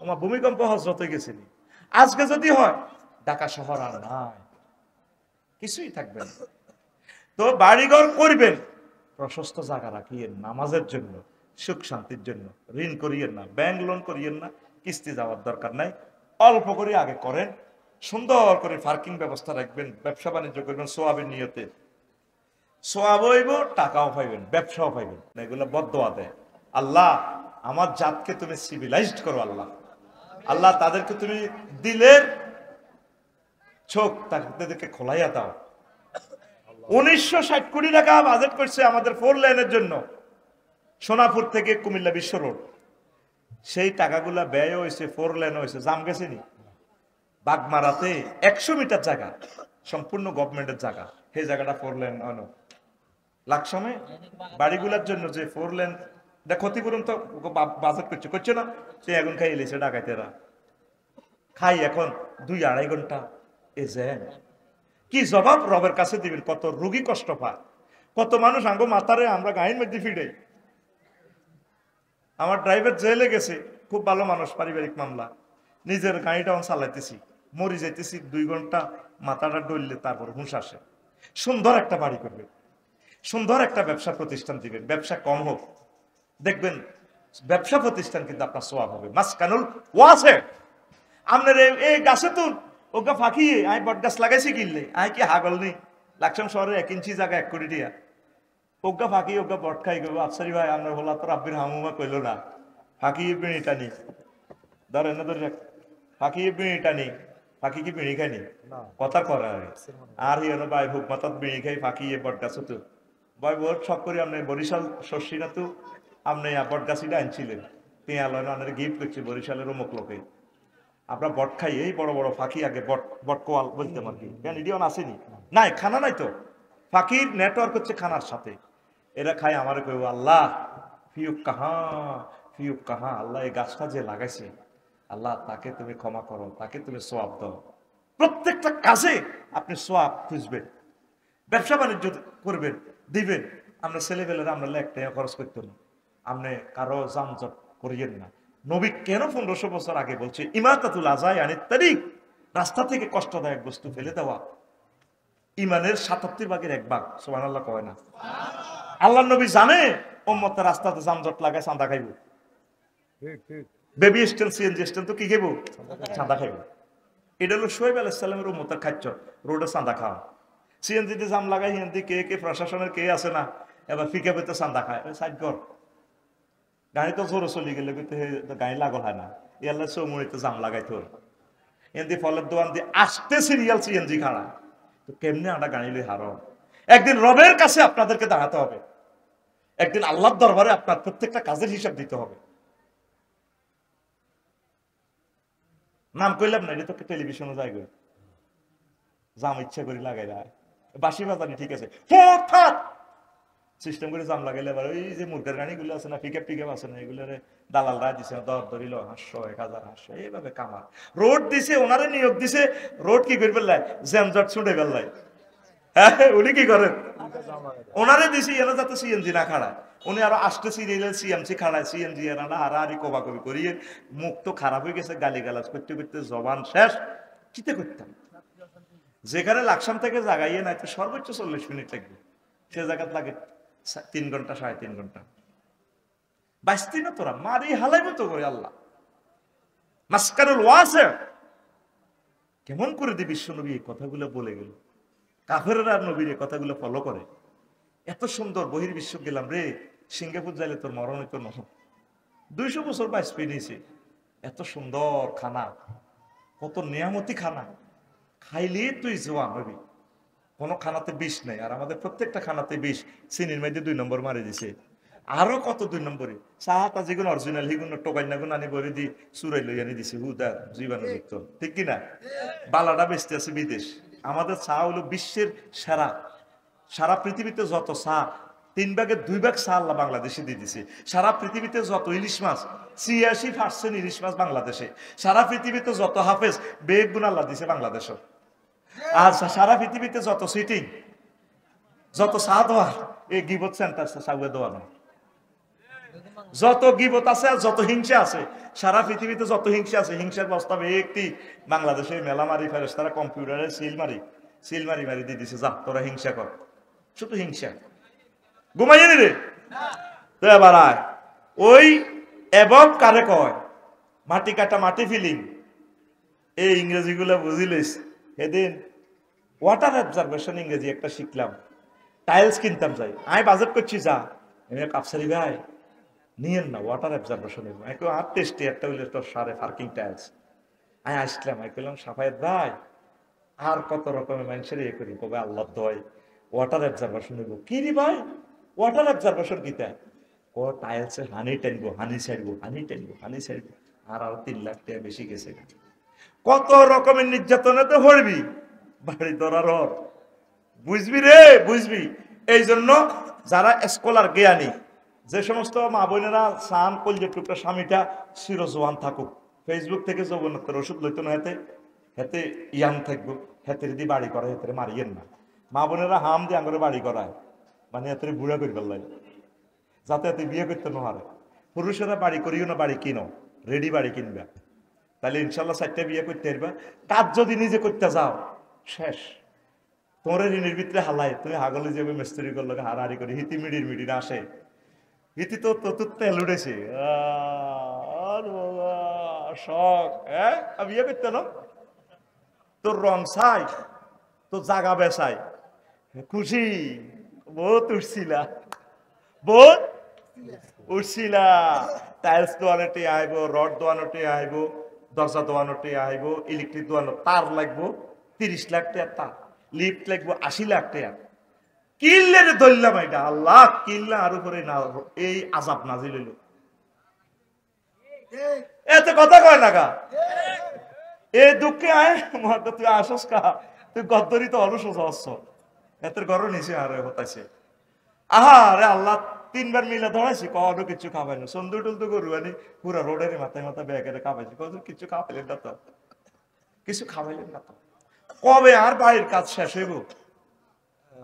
A: আমার ভূমিকম্প হযরত হয়ে গেছিল। আজকে যদি হয় ঢাকা শহর আর নাই, কিছুই থাকবে না। তো বাড়িঘর করবেন, প্রশস্ত জায়গা রাখিয়েন নামাজের জন্য, সুখ শান্তির জন্য। ঋণ করিয়েন না, ব্যাংক লোন করিয়েন না, কিস্তি যাওয়ার দরকার নাই, অল্প করে আগে করেন, সুন্দর করে পার্কিং ব্যবস্থা রাখবেন, ব্যবসা বাণিজ্য করবেন সোয়াবের নিয়তে, সোয়াব হইব, টাকাও পাইবেন, ব্যবসাও পাইবেন। এগুলো বদদোয়া দেয় আল্লাহ আমার জাতকে তুমি সিভিলাইজড করো, আল্লাহ আল্লাহ তাদেরকে তুমি দিলের চোখ তাদেরকে খোলাইয়া দাও। 1960 কোটি টাকা বাজেট করছে আমাদের 4 লেনের জন্য, সোনাপুর থেকে কুমিল্লা বিশ্ব রোড। সেই টাকাগুলা ব্যয় হয়েছে, 4 লেন হয়েছে, জাম গেছে নি বাগমারাতে 100 মিটার জায়গা সম্পূর্ণ গভর্নমেন্টের জায়গা, সেই জায়গাটা 4 লেন আনো লাকসামে বাড়িগুলোর জন্য যে 4 লেন ক্ষতিপূরণ তো বাজেট করছে না, সে এখন খাই এলেছে ডাকাতেরা, খাই এখন 2-2.5 ঘন্টা এ জ্যাম। কি জবাব রবের কাছে দিবেন? কত রোগী কষ্ট পায়, কত মানুষ আঙ্গো মাথারে আমরা গাড়ির মধ্যে ফিরে। আমার ড্রাইভার জেলে গেছে, খুব ভালো মানুষ, পারিবারিক মামলা, নিজের গাড়িটা চালাইতেছি, মরি যাইতেছি, 2 ঘন্টা মাথাটা ডললে তারপর হুঁশ আসে। সুন্দর একটা বাড়ি করবেন, সুন্দর একটা ব্যবসা প্রতিষ্ঠান দিবেন, ব্যবসা কম হোক, দেখবেন ব্যবসা প্রতিষ্ঠান কিন্তু আপনার সোয়াব হবে। মাসকানুল ওয়াসে আপনার এই গাছে তো ওকে ফাঁকিয়ে আমি বট গাছ লাগাইছি কিনলে আই কি হাগল নেই, লাকসাম শহরে 1 ইঞ্চি জায়গা 1 কোটি টাকা, ওগা ফাঁকি ওগা বট খাই গো। আফসারি ভাই আপনার হলা তো রাব্বির হামুমা কইল না, ফাঁকি বিড়ি টানি ধরেন না, ধরে ফাঁকি বিড়ি টানি, ফাঁকি কি বিড়ি খাইনি কথা করা আর হিয়ানো ভাই হুক মাতাত বিড়ি খাই ফাঁকি বট গাছ তো ভাই বহুত শখ করি। আপনি বরিশাল শস্যিনা তো আপনি বট গাছিটা আনছিলেন, পেঁয়ালয় না গিফট করছে বরিশালের অমুক লোকে। আমরা বট খাই, এই বড় বড় ফাঁকি আগে বট কোয়াল বলতে পারি, কেন ইডিয়ন আসেনি নাই, খানা নাই তো, ফাঁকির নেটওয়ার্ক হচ্ছে খানার সাথে। এরা খাই আমার কইব আল্লাহ ফিউক কাহা, আল্লাহ এই গাছটা যে লাগাইছে আল্লাহ তাকে তুমি ক্ষমা করো, তাকে তুমি সোয়াব দাও। প্রত্যেকটা কাজে আপনি সোয়াব খুঁজবেন, ব্যবসা বাণিজ্য করবেন, দিবেন। আমরা ছেলেবেলেরা আমরা 1 টাকা খরচ করতে না, আপনি কারো জামজট করিয়েন না। নবী কেন 1500 বছর আগে বলছে ইমাতাতুল আযাই আনিত তারিক, রাস্তা থেকে কষ্টদায়ক বস্তু ফেলে দেওয়া ইমানের 77 ভাগের 1 ভাগ। সুবহানাল্লাহ কয় না? আল্লাহ নবী জানে উম্মতের রাস্তাতে জামজট লাগায় চাঁদা খাইব, বেবি স্ট্যান্ড সিএনজি স্ট্যান্ড তো কি খাইব? চাঁদা খাইব। এটা হলো শোয়েব আলাইহিস সালামের উম্মতের খাদ্য, রোডে চাঁদা খাওয়া। সিএনজিতে জাম লাগাই হিন্দি কে কে প্রশাসনের কে আছে না, এবার ফিকে পেতে চাঁদা খায়, সাইড কর। গাড়ি তো জোরে চলে গেলে কিন্তু গাড়ি লাগল হয় না, ইয়াল্লা চৌমুড়িতে জাম লাগাই তোর এমনি ফলের দোকান দিয়ে আসতে সিরিয়াল সিএনজি খাড়া, তো কেমনে আমরা গাড়ি লই হারো। একদিন রবের কাছে আপনাদেরকে দাঁড়াতে হবে, একদিন আল্লাহর দরবারে আপনার প্রত্যেকটা কাজের হিসাব দিতে হবে। নাম কইলাম না, এটা তো টেলিভিশনে যায় গো, জাম ইচ্ছা করে লাগাই দেয়, বাসি বাজানি ঠিক আছে, হঠাৎ সিস্টেম করে জাম লাগাইলে আবার ওই যে মুরগের গাড়িগুলো আছে না, পিকআপ টিকআপ আছে না, এগুলো দালালরা দিছে, দর ধরিল 500 1000 800 এইভাবে কামার। রোড দিছে, ওনারে নিয়োগ দিছে, রোড কি করে ফেললাই, জ্যামজট ছুটে ফেললাই। হ্যাঁ, উনি কি করেন, ওনারে দিছি এরা যাতে সিএনজি না খাড়ায়, উনি আরো আসতে সিরিয়াল সিএমসি খাড়ায়, সিএনজি এরা না হারাহারি কোবাকবি করিয়ে মুখ তো খারাপ হয়ে গেছে, গালিগালাজ করতে করতে জবান শেষ। কিতে করতাম, যেখানে লাকসাম থেকে জাগাইয়ে নাই তো সর্বোচ্চ 40 মিনিট লাগবে, সে জায়গা লাগে 3 ঘন্টা 3.5 ঘন্টা। বাঁচতি না তোরা, মারি হালাইবে তো করে আল্লাহ। মাসকারুল ওয়াসি, কেমন করে দি বিশ্বনবী এই কথাগুলো বলে গেল, কাফেররা নবীর এই কথাগুলো ফলো করে। এত সুন্দর বহির্বিশ্ব গেলাম রে, সিঙ্গাপুর যাইলে তোর মরণ হইতো না, 200 বছর বাইস পেয়েছে, এত সুন্দর খানা, কত নিয়ামতি খানা, খাইলে তুই জোয়ান হবি, কোনো খানাতে বিষ নেই। আর আমাদের প্রত্যেকটা খানাতে বিষ, চিনির মধ্যে 2 নম্বর মারি দিছে, আরো কত 2 নম্বরে চাহাটা যেগুলো অরিজিনাল সেগুলো টোকাই না গুণ আনি বলে দি চুরাই লই আনি দিছে, হুদা জীবাণুযুক্ত, ঠিক কিনা? বালাটা বেচতে আছে বিদেশ, আমাদের চা হলো বিশ্বের সেরা। সারা পৃথিবীতে যত চা 3 ভাগের 2 ভাগ চা আল্লাহ বাংলাদেশে দিয়ে দিছে। সারা পৃথিবীতে যত ইলিশ মাছ 86% ইলিশ মাছ বাংলাদেশে। সারা পৃথিবীতে যত হাফেজ বেগ গুণ আল্লাহ দিছে বাংলাদেশে। আর সারা পৃথিবীতে যত সিটিং, যত চা দোয়ার, এই গিবত সেন্টার চাউয়ে দোয়ানো, যত গিবত আছে আর যত হিংসা আছে, সারা পৃথিবীতে যত হিংসা আছে, হিংসার প্রস্তাবে একটি বাংলাদেশে মেলা মারি ফেরেস, তারা কম্পিউটারে সিল মারি দিয়ে দিছে, যা তোরা হিংসা কর, শুধু হিংসা, ঘুমাইয়ে রে তো। এবার ওই এবং কারে কয় মাটি কাটা মাটি ফিলিং, এই ইংরেজি গুলা বুঝিলিস। সেদিন ওয়াটার অবজারভেশন ইংরেজি একটা শিখলাম, টাইলস কিনতাম যাই, আমি বাজেট করছি, যা কাপসারি ভাই নিয়েন না ওয়াটার অবজারভেশন, আর টেস্টি একটা হইলে তোর সারে পার্কিং টাইলস। আমি আসলাম, আমি বললাম সাফায়েত ভাই আর কত রকমের মানুষের ইয়ে করি, কবে আল্লাহ দয় ওয়াটার অবজারভেশন হইব। কি রে ভাই ওয়াটার অবজারভেশন কিতা? ও টাইলসে হানি টানবো, হানি ছাড়বো, আর 3 লাখ টাকা বেশি গেছে। কত রকমের নির্যাতনেতে পড়বি, বাড়ি ধরার বুঝবি রে, বুঝবি। এই জন্য যারা স্কলার জ্ঞানী, যে সমস্ত মা বোনেরা সান কলজে টুকরা স্বামীটা চিরজোয়ান থাকুক, ফেসবুক থেকে যৌবনত্বের ওষুধ লইতো না, হেতে ইয়াং থাকবো, হেতের দিয়ে বাড়ি করা, হেতের মারিয়েন না। মা বোনেরা হাম দিয়ে আঙরে বাড়ি করায়, মানে হেতের বুড়া করি ফেললাই, যাতে এতে বিয়ে করতে না হারে। পুরুষেরা বাড়ি করিও না, বাড়ি কিনো, রেডি বাড়ি কিনবা, তাহলে ইনশাল্লাহ 4টা বিয়ে করতে পারবা। কাজ যদি নিজে করতে যাও শেষ, তোমার ঋণের ভিতরে হালাই, তুমি হাগলে যাবে মিস্ত্রি করলো হারাহারি করে, হিতি মিডির না আসে, হিতি তো তেল উঠেছে শখ, হ্যাঁ বিয়ে করতে না, তোর রং চাই, তোর জাগা বেচাই, খুশি বহুত উঠছিলা, টাইলস দোয়ানোটি আইব, রড দোয়ানোটি আইব, দরজা দোয়ানোটি আইব, ইলেকট্রিক দোয়ানো তার লাগবো 30 লাখ টাকা, তার লিফট লাগবো 80 লাখ টাকা। কিনলে রে ধরলাম এটা, আল্লাহ কিনলে আর উপরে না এই আজাব নাজিল হইল, এত কথা কয় না গা। এই দুঃখে আয় তুই আসস কা, তুই গদ্দরি তো অলস হচ্ছ, এতের ঘর নিচে আর হতাছে। আহা রে আল্লাহ 3 বার মিলে ধরাইছি, কোনো কিছু খাবাই না, সন্দু টুলতো গরু আনি পুরা রোডের মাথায় ব্যাগের খাবাইছি, কিছু খাওয়াইলেন না তো, কিছু খাওয়াইলেন না তো। কবে আর বাড়ির কাজ শেষ হইব?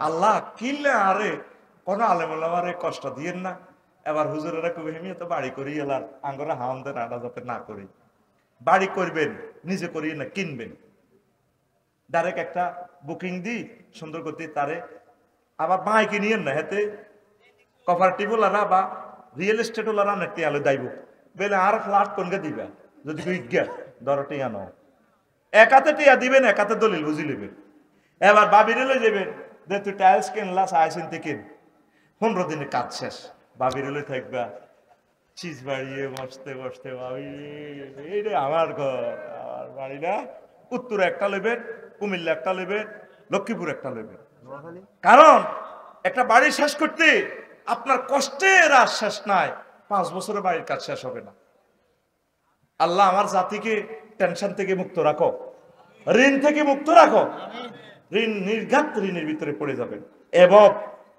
A: আল্লাহ কিনলে আরে কোনো আলেমারে কষ্ট দিয়েন না। এবার হুজুরেরা কবি আমি তো বাড়ি করি এলার আঙ্গরা হামদের আডা যাতে না করি, বাড়ি করবেন নিজে করিয়ে না, কিনবেন ডাইরেক্ট একটা বুকিং দিই সুন্দর করতে, তারে আবার মাইকে নিয়েন না, হেতে কপারেটিভ ওলারা বা রিয়েল এস্টেট ওলারা নেটে আলো দাইব, বেলে আর ফ্ল্যাট কোনকে দিবা যদি বিজ্ঞা ধরো টিয়া নাও, এক হাতে টিয়া দিবেন, এক হাতে দলিল বুঝি নেবেন। এবার বাবিরে লই যাবেন যে তুই টাইলস কিনলা চাইছেন থেকে 15 দিনে কাজ শেষ, বাবিরে লই থাকবা চিজ বাড়িয়ে বসতে বসতে, ভাবি এই রে আমার ঘর, আমার বাড়ি না। উত্তরে একটা লইবেন, কুমিল্লা একটা লইবেন, লক্ষ্মীপুর একটা লইবেন। কারণ একটা বাড়ি শেষ করতে আপনার কষ্টের আর শেষ নাই, 5 বছরে বাড়ির কাজ শেষ হবে না। আল্লাহ আমার জাতিকে টেনশন থেকে মুক্ত রাখো, ঋণ থেকে মুক্ত রাখো। ঋণ নির্ঘাত ঋণের ভিতরে পড়ে যাবেন। এবং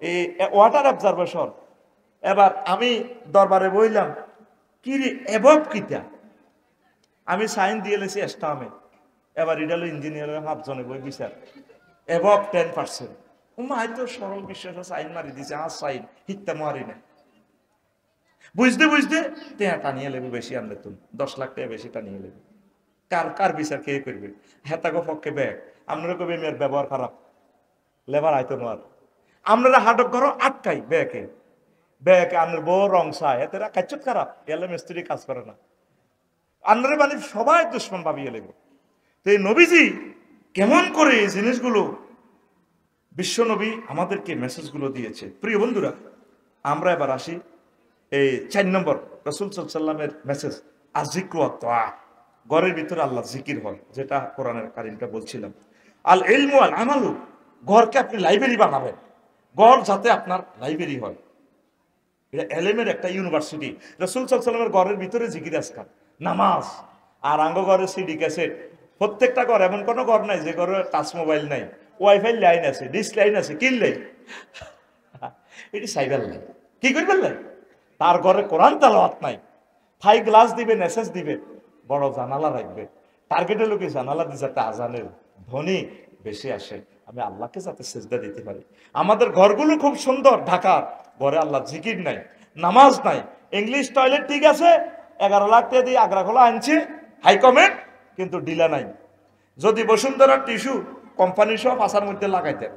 A: এই ওয়াটার অবজারভেশন, এবার আমি দরবারে বললাম কি রে এভব কিতা, আমি সাইন দিয়ে লেছি এস্টামে, এবার এটা হলো ইঞ্জিনিয়ারের 5 জনে বই বিচার এভব 10%। হয়তো সরল বিশ্বাস সাইন মারি দিছে, আর সাইন হিত্যা মারি না, বুঝতে বুঝতে টেয়া টানিয়ে লেবে বেশি আনলে তুমি 10 লাখ টাকা বেশি টানিয়ে লেবে। কার কার বিচার কে করবে? হেতাগো পক্ষে ব্যাগ আপনারা কবে মেয়ের ব্যবহার খারাপ, লেবার আইতো মার, আপনারা হাটক করো আটকাই ব্যাগে ব্যাগ আনের বউ রং চায়, এতে কাচ্চুত খারাপ, এলে মিস্ত্রি কাজ করে না, আন্নারে মানে সবাই দুশ্মন ভাবিয়ে লেগে। তো এই নবীজি কেমন করে এই জিনিসগুলো বিশ্ব নবী আমাদেরকে মেসেজগুলো দিয়েছে। প্রিয় বন্ধুরা, আমরা এবার আসি এই 4 নম্বর রাসূল সাল্লাল্লাহু আলাইহি ওয়াসাল্লামের মেসেজ, আজিক্র ওয়া, ঘরের ভিতরে আল্লাহ জিকির হয়, যেটা কোরআনের কারিমটা বলছিলাম। আল ইলমু আল আমালু, ঘরকে আপনি লাইব্রেরি বানাবেন, ঘর যাতে আপনার লাইব্রেরি হয়, এটা এলেমের একটা ইউনিভার্সিটি। রাসূল সাল্লাল্লাহু আলাইহি ওয়াসাল্লামের ঘরের ভিতরে জিকির আজকার, নামাজ, আর আঙ্গ ঘরে সিডি ক্যাসেট। প্রত্যেকটা ঘর, এমন কোনো ঘর নাই যে ঘরে টাচ মোবাইল নাই, ওয়াইফাই লাইন আছে, ডিশ লাইন আছে, কিল লাইন, এটি সাইবার লাইন। কি করবেন লাই? তার ঘরে কোরআন তেলাওয়াত নাই, ফাই গ্লাস দিবে, মেসেজ দিবে, বড় জানালা রাখবে, টার্গেটে লোকে জানালা দিয়ে যাতে আজানের ধ্বনি বেশি আসে, আমি আল্লাহকে যাতে সেজদা দিতে পারি। আমাদের ঘরগুলো খুব সুন্দর, ঢাকার ঘরে আল্লাহ জিকির নাই, নামাজ নাই, ইংলিশ টয়লেট ঠিক আছে, 11 লাখ টাকা দিয়ে আগ্রা খোলা আনছে হাই কমেন্ট, কিন্তু ডিলা নাই। যদি বসুন্ধরার টিস্যু কোম্পানি সব আসার মধ্যে লাগাইতেন,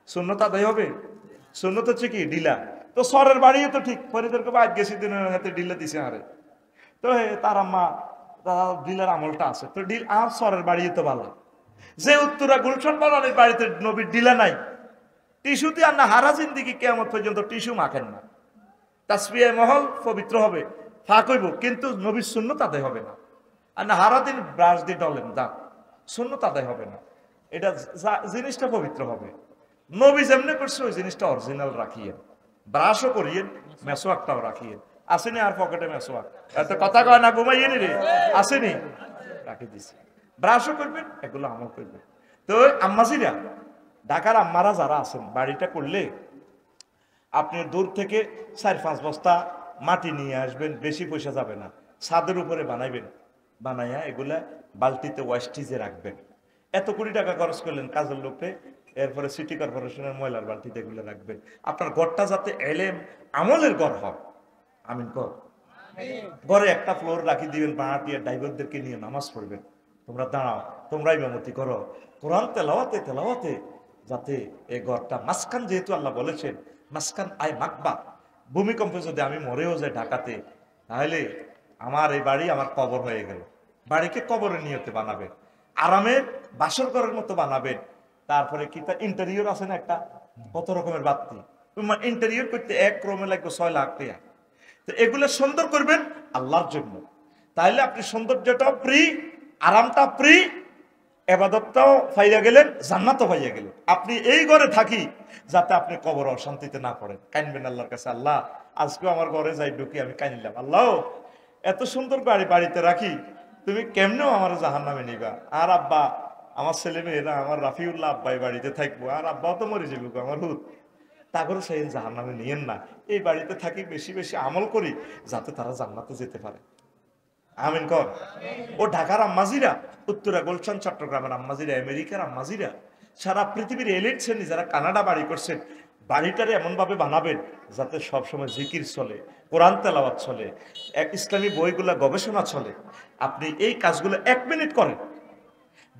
A: শূন্যতা আদায় হবে? শূন্যত হচ্ছে কি ডিলা। তো সরের বাড়িও তো ঠিক, ফরিদেরকে বাদ গেছি দিনের হাতে ডিলা দিছে আরে, তো তার আম্মা তারা ডিলার আমলটা আছে, তো ডিল আর সরের বাড়িও তো ভালো। যে উত্তরা গুলশন বানানের বাড়িতে নবীর ডিলা নাই, টিস্যুতে আর না হারা জিন্দিগি কিয়ামত পর্যন্ত টিস্যু মাখেন না, তাসবিহে মহল পবিত্র হবে, ফাঁক হইব, কিন্তু নবীর সুন্নত আদায় হবে না। আর না হারা দিন ব্রাশ দিয়ে ডলেন দাঁত, সুন্নত আদায় হবে না। এটা জিনিসটা পবিত্র হবে, নবী যেমনি করছে ওই জিনিসটা অরিজিনাল রাখিয়েন, ব্রাশও করিয়েন, মেসোয়াকটাও রাখিয়েন। আসেনি আর পকেটে মেসোয়াক, এত কথা কয় না, ঘুমাইয়ে নি রে, আসেনি, রাখি দিছি। ব্রাশও করবেন, এগুলো আমল করবেন। তো আম্মাজিরা, ঢাকার আম্মারা যারা আছেন, বাড়িটা করলে আপনি দূর থেকে 4-5 বস্তা মাটি নিয়ে আসবেন, বেশি পয়সা যাবে না, ছাদের উপরে বানাইবেন, বানাইয়া এগুলা বালতিতে ওয়েস্টিজে রাখবেন। এত কোটি টাকা খরচ করলেন কাজের লোকে, এরপরে সিটি কর্পোরেশনের ময়লার বালতিতে এগুলো রাখবেন। আপনার ঘরটা যাতে এলেম আমলের ঘর হয়, আমিন কর। ঘরে একটা ফ্লোর রাখি দিবেন, বাড়াটিয়া ড্রাইভারদেরকে নিয়ে নামাজ পড়বেন, তোমরা দাঁড়াও, তোমরা ইমামতি করো, কোরআন তেলাওয়াতে তেলাওয়াতে যাতে এই ঘরটা মাসকান, যেহেতু আল্লাহ বলেছেন মাসকান আই মাকবা, ভূমিকম্পে যদি আমি মরেও যাই ঢাকাতে, তাহলে আমার এই বাড়ি আমার কবর হয়ে গেল। বাড়িকে কবরের নিয়তে বানাবেন, আরামের বাসর ঘরের মতো বানাবেন। তারপরে কি তার ইন্টেরিয়র আছে না একটা, কত রকমের বাতি, ইন্টেরিয়র করতে 1 ক্রমে লাগবে 6 লাখ টাকা। তো এগুলো সুন্দর করবেন আল্লাহর জন্য, তাইলে আপনি সৌন্দর্যটাও ফ্রি, আরামটা ফ্রি, ইবাদতটাও পাইয়া গেলেন, জান্নাতও পাইয়া গেলেন। আপনি এই ঘরে থাকি যাতে আপনি কবর অশান্তিতে না পড়েন, কাইনবেন আল্লাহর কাছে, আল্লাহ আজকেও আমার ঘরে যাই ঢুকি আমি কাইনিলাম, আল্লাহ এত সুন্দর গাড়ি বাড়িতে রাখি, তুমি কেমনেও আমার জাহান্নামে নিবা। আর আব্বা, আমার ছেলে মেয়েরা, আমার রাফিউল্লাহ আব্বাই বাড়িতে থাকবো, আর আব্বাও তো মরে যাবো আমার হুত, তা করে সেই জাহান্নামে নিয়েন না। এই বাড়িতে থাকি, বেশি বেশি আমল করি যাতে তারা জান্নাতে যেতে পারে, আমিন কর। ও ঢাকার আম্মাজিরা, উত্তরা গুলশান চট্টগ্রামের আম্মাজিরা, আমেরিকার আম্মাজিরা, সারা পৃথিবীর এলিট শ্রেণী যারা কানাডা বাড়ি করছেন, বাড়িটারে এমন ভাবে বানাবেন যাতে সবসময় জিকির চলে, কোরআন তেলাওয়াত চলে, ইসলামী বইগুলা গবেষণা চলে। আপনি এই কাজগুলো 1 মিনিট করেন,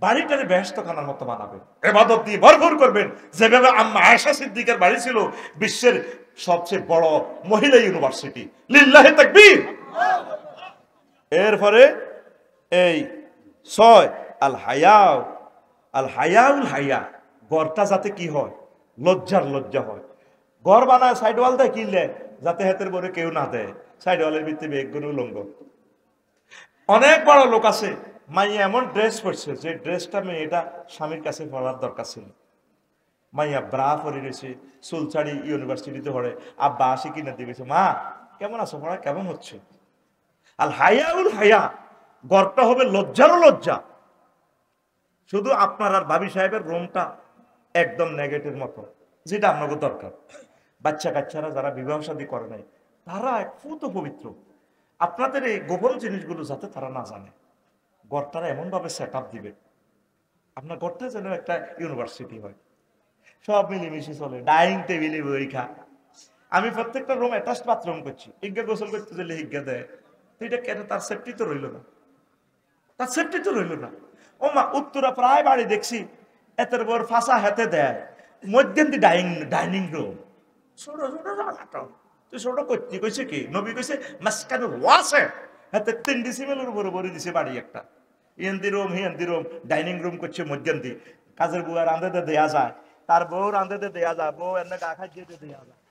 A: বাড়িটারে বেহেশতখানার মতো বানাবেন, ইবাদত দিয়ে ভরপুর করবেন। যেভাবে আম্মা আয়েশা সিদ্দিকার বাড়ি ছিল বিশ্বের সবচেয়ে বড় মহিলা ইউনিভার্সিটি, লিল্লাহি তাকবীর। এরপরে এই 6 আল হায়াউ, আল হায়াউল হায়া, গড়টা যাতে কি হয়, লজ্জার লজ্জা হয়। ঘর বানায় সাইড ওয়াল দেয় কিনলে যাতে হাতের বরে কেউ না দেয়, সাইড ওয়ালের ভিতরে বেগুন উলঙ্গ। অনেক বড় লোক আছে, মাইয়া এমন ড্রেস পরছে যে ড্রেসটা মেয়েটা স্বামীর কাছে পড়ার দরকার ছিল। মাইয়া ব্রা পরে রয়েছে, চুলচাড়ি ইউনিভার্সিটিতে পড়ে, আব্বা আসি কিনে দিয়ে গেছে, মা কেমন আছো, পড়া কেমন হচ্ছে। আল হায়াউল হায়া, গড়টা হবে লজ্জারও লজ্জা। শুধু আপনার আর ভাবি সাহেবের রুমটা একদম নেগেটিভ মতো, যেটা আপনাকে দরকার। বাচ্চা কাচ্চারা যারা বিবাহ শাদী করে নাই তারা এক ফুত পবিত্র, আপনাদের এই গোপন জিনিসগুলো যাতে তারা না জানে, ঘরটারা এমন ভাবে সেট আপ দিবে আপনার ঘরটা যেন একটা ইউনিভার্সিটি হয়, সব মিলেমিশে চলে, ডাইনিং টেবিলে বই খা। আমি প্রত্যেকটা রুম অ্যাটাচড বাথরুম করছি, হিজ্ঞা গোসল করতে গেলে হিজ্ঞা দেয়, তো এটা কেন, তার সেফটি তো রইল না, তার সেফটি তো রইল না। ও মা, উত্তরা প্রায় বাড়ি দেখছি এতের বর ফাঁসা হাতে দেয়, মধ্যে ডাইনিং রুম ছোট ছোট জায়গাটা, তুই ছোট করতে কইছে কি, নবী কইছে মাসকানু ওয়াসে, হাতে 3 ডিসিমেলের উপরে ভরে দিছে বাড়ি একটা, হিন্দি রুম ডাইনিং রুম করছে মধ্যে। কাজের বুয়া রাঁধেতে দেয়া যায়, তার বউ রাঁধেতে দেয়া যায়, বউ এনে গা খাদ্য দেয়া যায়,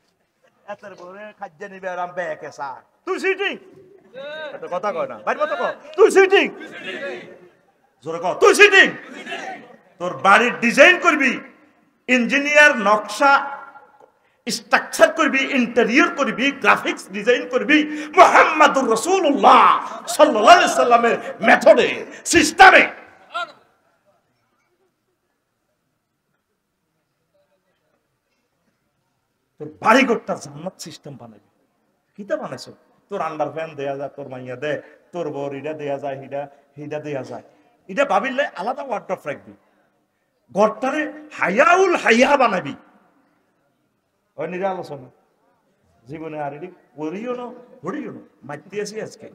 A: এতের বউরে খাদ্য নিবে আর ব্যাকে চা, তুই সিটিং কথা কয় না বাড়ির মতো কর, তুই সিটিং জোরে কর, তুই সিটিং। তোর বাড়ির ডিজাইন করবি, ইঞ্জিনিয়ার নকশা স্ট্রাকচার করবি, ইন্টেরিয়র করবি, গ্রাফিক্স ডিজাইন করবি মুহাম্মাদুর রাসূলুল্লাহ সাল্লাল্লাহু আলাইহি সাল্লামের মেথডে, সিস্টেমে। তোর বাড়িঘরটা জান্নাত সিস্টেম বানাবি। কিতা বানাইছো, তোর আন্ডার ফ্যান দেয়া যায়, তোর মাইয়া দে, তোর বর ইটা দেয়া যায়, হিডা দেয়া যায়, এটা ভাবিলে আলাদা ওয়ার্ডরোব রাখবি। ঘরটারে হায়াউল হায়া বানাবি। ওই নিরা আলোচনা জীবনে আর এটি করিও না, হরিও না, মারতে আসি আজকে,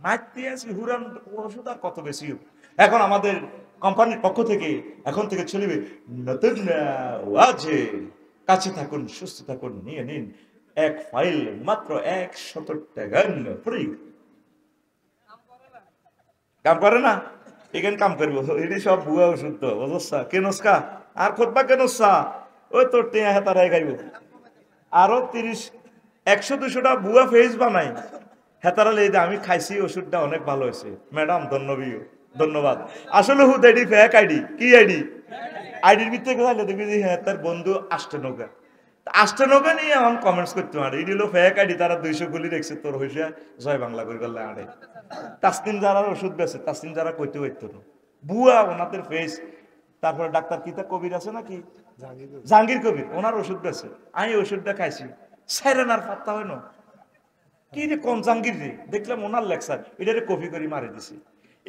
A: মারতে আসি হুরান ওষুধ আর কত বেশি। এখন আমাদের কোম্পানির পক্ষ থেকে এখন থেকে চলবে নতুন ওয়াজে, কাছে থাকুন, সুস্থ থাকুন, নিয়ে নিন এক ফাইল মাত্র 100 টাকা ফ্রি। কাম করে না, এখানে কাম করবো, এটি সব বুয়া ওষুধ তো বুঝছা, কেনসকা আর খোদবা কেনসা, ওই তোর টেয়া হেতারাই খাইব। আরো 100-200টা বুয়া ফেস বানাই, হেতারা লেগে আমি খাইছি ওষুধটা অনেক ভালো হয়েছে ম্যাডাম, ধন্যবাদ। আসলে হুদ আইডি ফেক আইডি, কি আইডি, আইডির ভিতরে কোথায় দেখবি যে হ্যাঁ তার বন্ধু আষ্টনৌকা নিয়ে আমার কমেন্টস করতে পারে, এটি হলো ফেক আইডি, তারা 200 গুলি রেখেছে, তোর হয়েছে জয় বাংলা করে গেলে আড়ে। তাসনিম যারা ওষুধ বেছে, তাসনিম যারা কইতে হইতো না, বুয়া ওনাদের ফেস। তারপরে ডাক্তার কিতা কবির আছে নাকি, জাহাঙ্গীর কবির, ওনার ওষুধ বেছে, আমি ওষুধটা খাইছি, সাইরেনার পাত্তা হয় না, কি রে কোন জাহাঙ্গীর রে, দেখলাম ওনার লেকচার, এটা কপি করে মারি দিছি।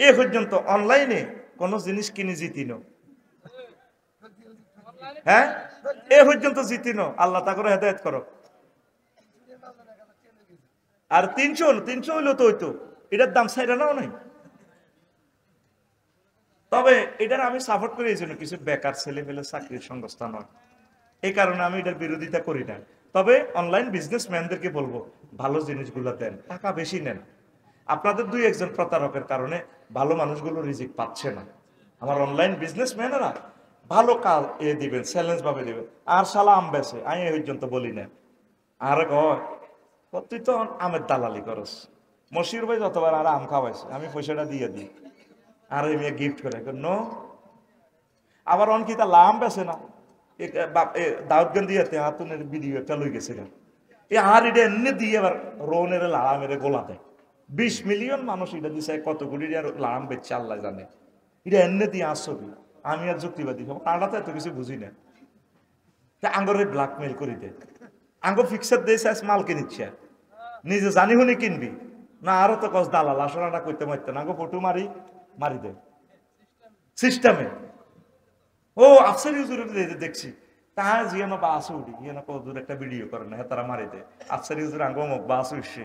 A: এ পর্যন্ত অনলাইনে কোন জিনিস কিনে জিতিন, হ্যাঁ এ পর্যন্ত জিতিন, আল্লাহ তা করে হেদায়েত করো। আর 300 হইলো তো হইতো, এটার দাম সাইরানাও নাই। তবে এটার আমি সাপোর্ট করি এই জন্য, কিছু বেকার ছেলে পেলে চাকরির সংস্থান হয়, এই কারণে আমি এটার বিরোধিতা করি না। তবে অনলাইন বিজনেসম্যানদেরকে বলবো ভালো জিনিসগুলো দেন, টাকা বেশি নেন। আপনাদের 2-1 জন প্রতারকের কারণে ভালো মানুষগুলো রিজিক পাচ্ছে না। আমার অনলাইন বিজনেসম্যানেরা ভালো কাজ দিবেন, চ্যালেঞ্জ ভাবে দিবেন। আর শালা আম বেছে, আমি এই পর্যন্ত বলি না। আর তুই তো আমের দালালি করস, মশির ভাই যতবার আর আম খাওয়াইছে আমি পয়সাটা দিয়ে দিই, আর এই মেয়ে গিফট করে নো। আবার অনকিতা লাম বেছে না, দাউদগঞ্জ দিয়ে হাতুনের ভিডিও একটা লই গেছে, এই আর এটা এমনি দিয়ে আবার রোনের লাড়া মেরে গোলা দেয়। 20 মিলিয়ন মানুষ এটা দিছে, কত কোটি লাড়াম বেচছে আল্লাহ জানে, এটা এমনি দিয়ে আসবি। আমি আর যুক্তিবাদী আড়াতে এত কিছু বুঝি না, আঙ্গরে ব্ল্যাকমেল করি দে, আঙ্গ ফিক্সার দিয়েছে মালকে নিচ্ছে, নিজে জানি শুনি কিনবি না, আরো তো কস দালাল আসলাটা করতে মারতে না, আঙ্গ ফটো মারি দে সিস্টেমে। ও আফসার ইউজুরে দেখছি তাহা জিয়ানো বাস উঠি ইয়ে কদূর একটা ভিডিও করে না, তারা মারি দে আফসার ইউজুর আঙ্গ মুখ বাস উঠছে,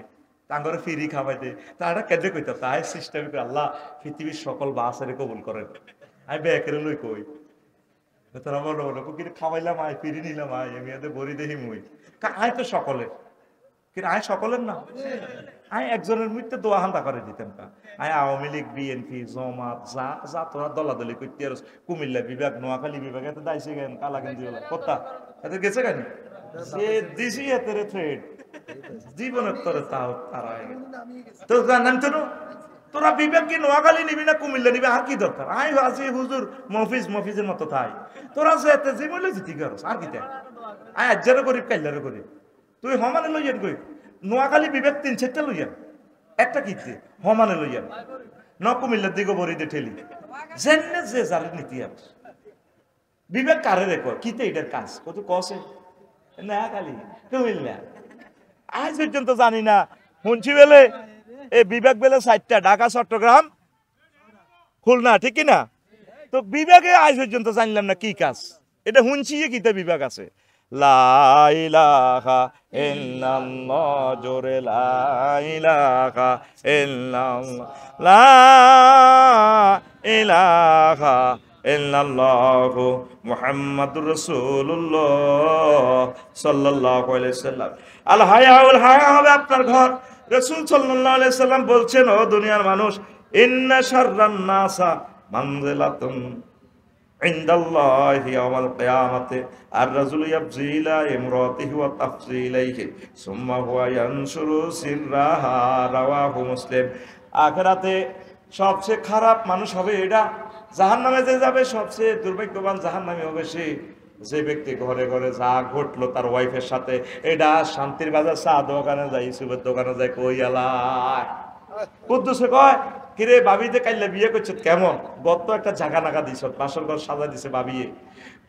A: তাঙ্গরে ফিরি খাওয়াই দে, তারা কেটে কইতা তাই সিস্টেম আল্লাহ পৃথিবীর সকল বাসের কবুল করেন। আমি বেকেরে লই কই, তারা বলো কিন্তু খাওয়াইলাম আয়, ফিরি নিলাম আয়, আমি এদের বড়ি দেখি মুই আয় তো সকলের। কিন্তু আয় সকলের না, আয় একজনের মৃত্যু দোয়া হান্তা করে দিতেন না। আয় আওয়ামী লীগ, বিএনপি, জমাত, যা যা তোরা দলাদলি করতে আর কুমিল্লা বিভাগ, নোয়াখালী বিভাগ, এত দাইছে কেন কালা গেঞ্জি কথা এত গেছে কেন সে দিছি এতের থ্রেড জীবনের তোরে তাও তারা তোর নাম তো তোরা বিবেক কি নোয়াখালী নিবি না কুমিল্লা নিবি, আর কি দরকার? আই আছি হুজুর মফিজের মতো তাই তোরা যে এতে জীবনে জিতি করস আর কি তাই আয় আজ্জারও করিব কাইলারও করিব তুই হমানে লইয়েন কই নোয়াখালী বিবেক 3-4টা লইয়েন একটা কিতে হমানে লইয়েন ন কুমিল্লার দিকে বরিদে ঠেলি জেনে যে জালের নীতি আছে বিবেক কারে রেখো কিতে এটার কাজ কত কসে না খালি কুমিল্লা আজ পর্যন্ত জানি না শুনছি বেলে এই বিবেক বেলে 4টা ঢাকা, চট্টগ্রাম, খুলনা, ঠিক কিনা? তো বিবেকে আজ পর্যন্ত জানলাম না কি কাজ, এটা শুনছি কিতে বিবেক আছে। লা ইলাহা ইল্লাল্লাহ, জোরে লা ইলাহা ইল্লাল্লাহ, লা ইলাহা ইল্লাল্লাহু মুহাম্মাদুর রাসূলুল্লাহ সাল্লাল্লাহু আলাইহি সাল্লাম। আল হায়াউল হায়া হবে আপনার ঘর। রাসূল সাল্লাল্লাহু আলাইহি সাল্লাম বলছেন, ও দুনিয়ার মানুষ, ইন্না শাররান নাসা মানজিলাতুন ইনদাল্লাহি ইয়াওমাল কিয়ামাতি আর-রাজুলু ইয়াবজি ইলা ইমরাতিহি ওয়া তাফজি ইলাইহি সুম্মা হুয়া ইয়ানশুরু সিররাহা, রাওয়াহু মুসলিম। আখিরাতে সবচেয়ে খারাপ মানুষ হবে এটা, জাহান্নামে যে যাবে সবচেয়ে দুর্ভাগ্যবান জাহান্নামী হবে সে যে ব্যক্তি ঘরে ঘরে যা ঘটলো তার ওয়াইফের সাথে, এটা শান্তির বাজার চা দোকানে যাই, ইসুবের দোকানে যাই, কই এলায় কুদ্দুসে কয় কিরে ভাবিতে কাইলে বিয়ে করছ কেমন, গত একটা জাগা নাগা দিছ, বাসর ঘর সাজা দিছে ভাবিয়ে,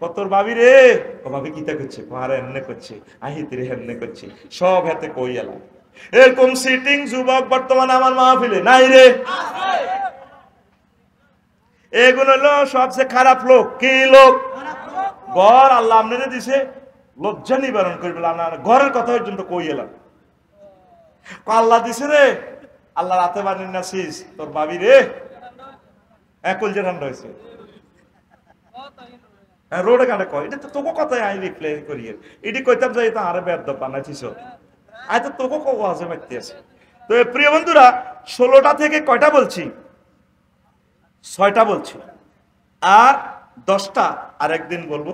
A: কতর ভাবি রে, ও ভাবি কিতা করছে, পাহাড়ে এমনে করছে, আহিতিরে হেমনে করছে, সব হাতে কই এলা। এরকম সিটিং যুবক বর্তমানে আমার মাহফিলে নাই রে। এগুলো হলো সবচেয়ে খারাপ লোক। কি লোক? ঘর আল্লাহ আপনারে দিছে লজ্জা নিবারণ করবে, ঘরের কথা পর্যন্ত কই এলাম, আল্লাহ দিছে রে, আল্লাহ রাতে বানিয়ে নাছিস তোর ভাবি রে, একল যে ঠান্ডা হয়েছে রোডে কাটে কয়, এটা তো তোকে কথাই আই রিপ্লাই করি, এটি কইতাম যাই তো আরে ব্যর্থ বানাইছিস, আয় তো তোকে কো আছে মারতে আছে। তো প্রিয় বন্ধুরা, 16টা থেকে কয়টা বলছি? 6টা বলছি, আর 10টা আরেকদিন বলবো।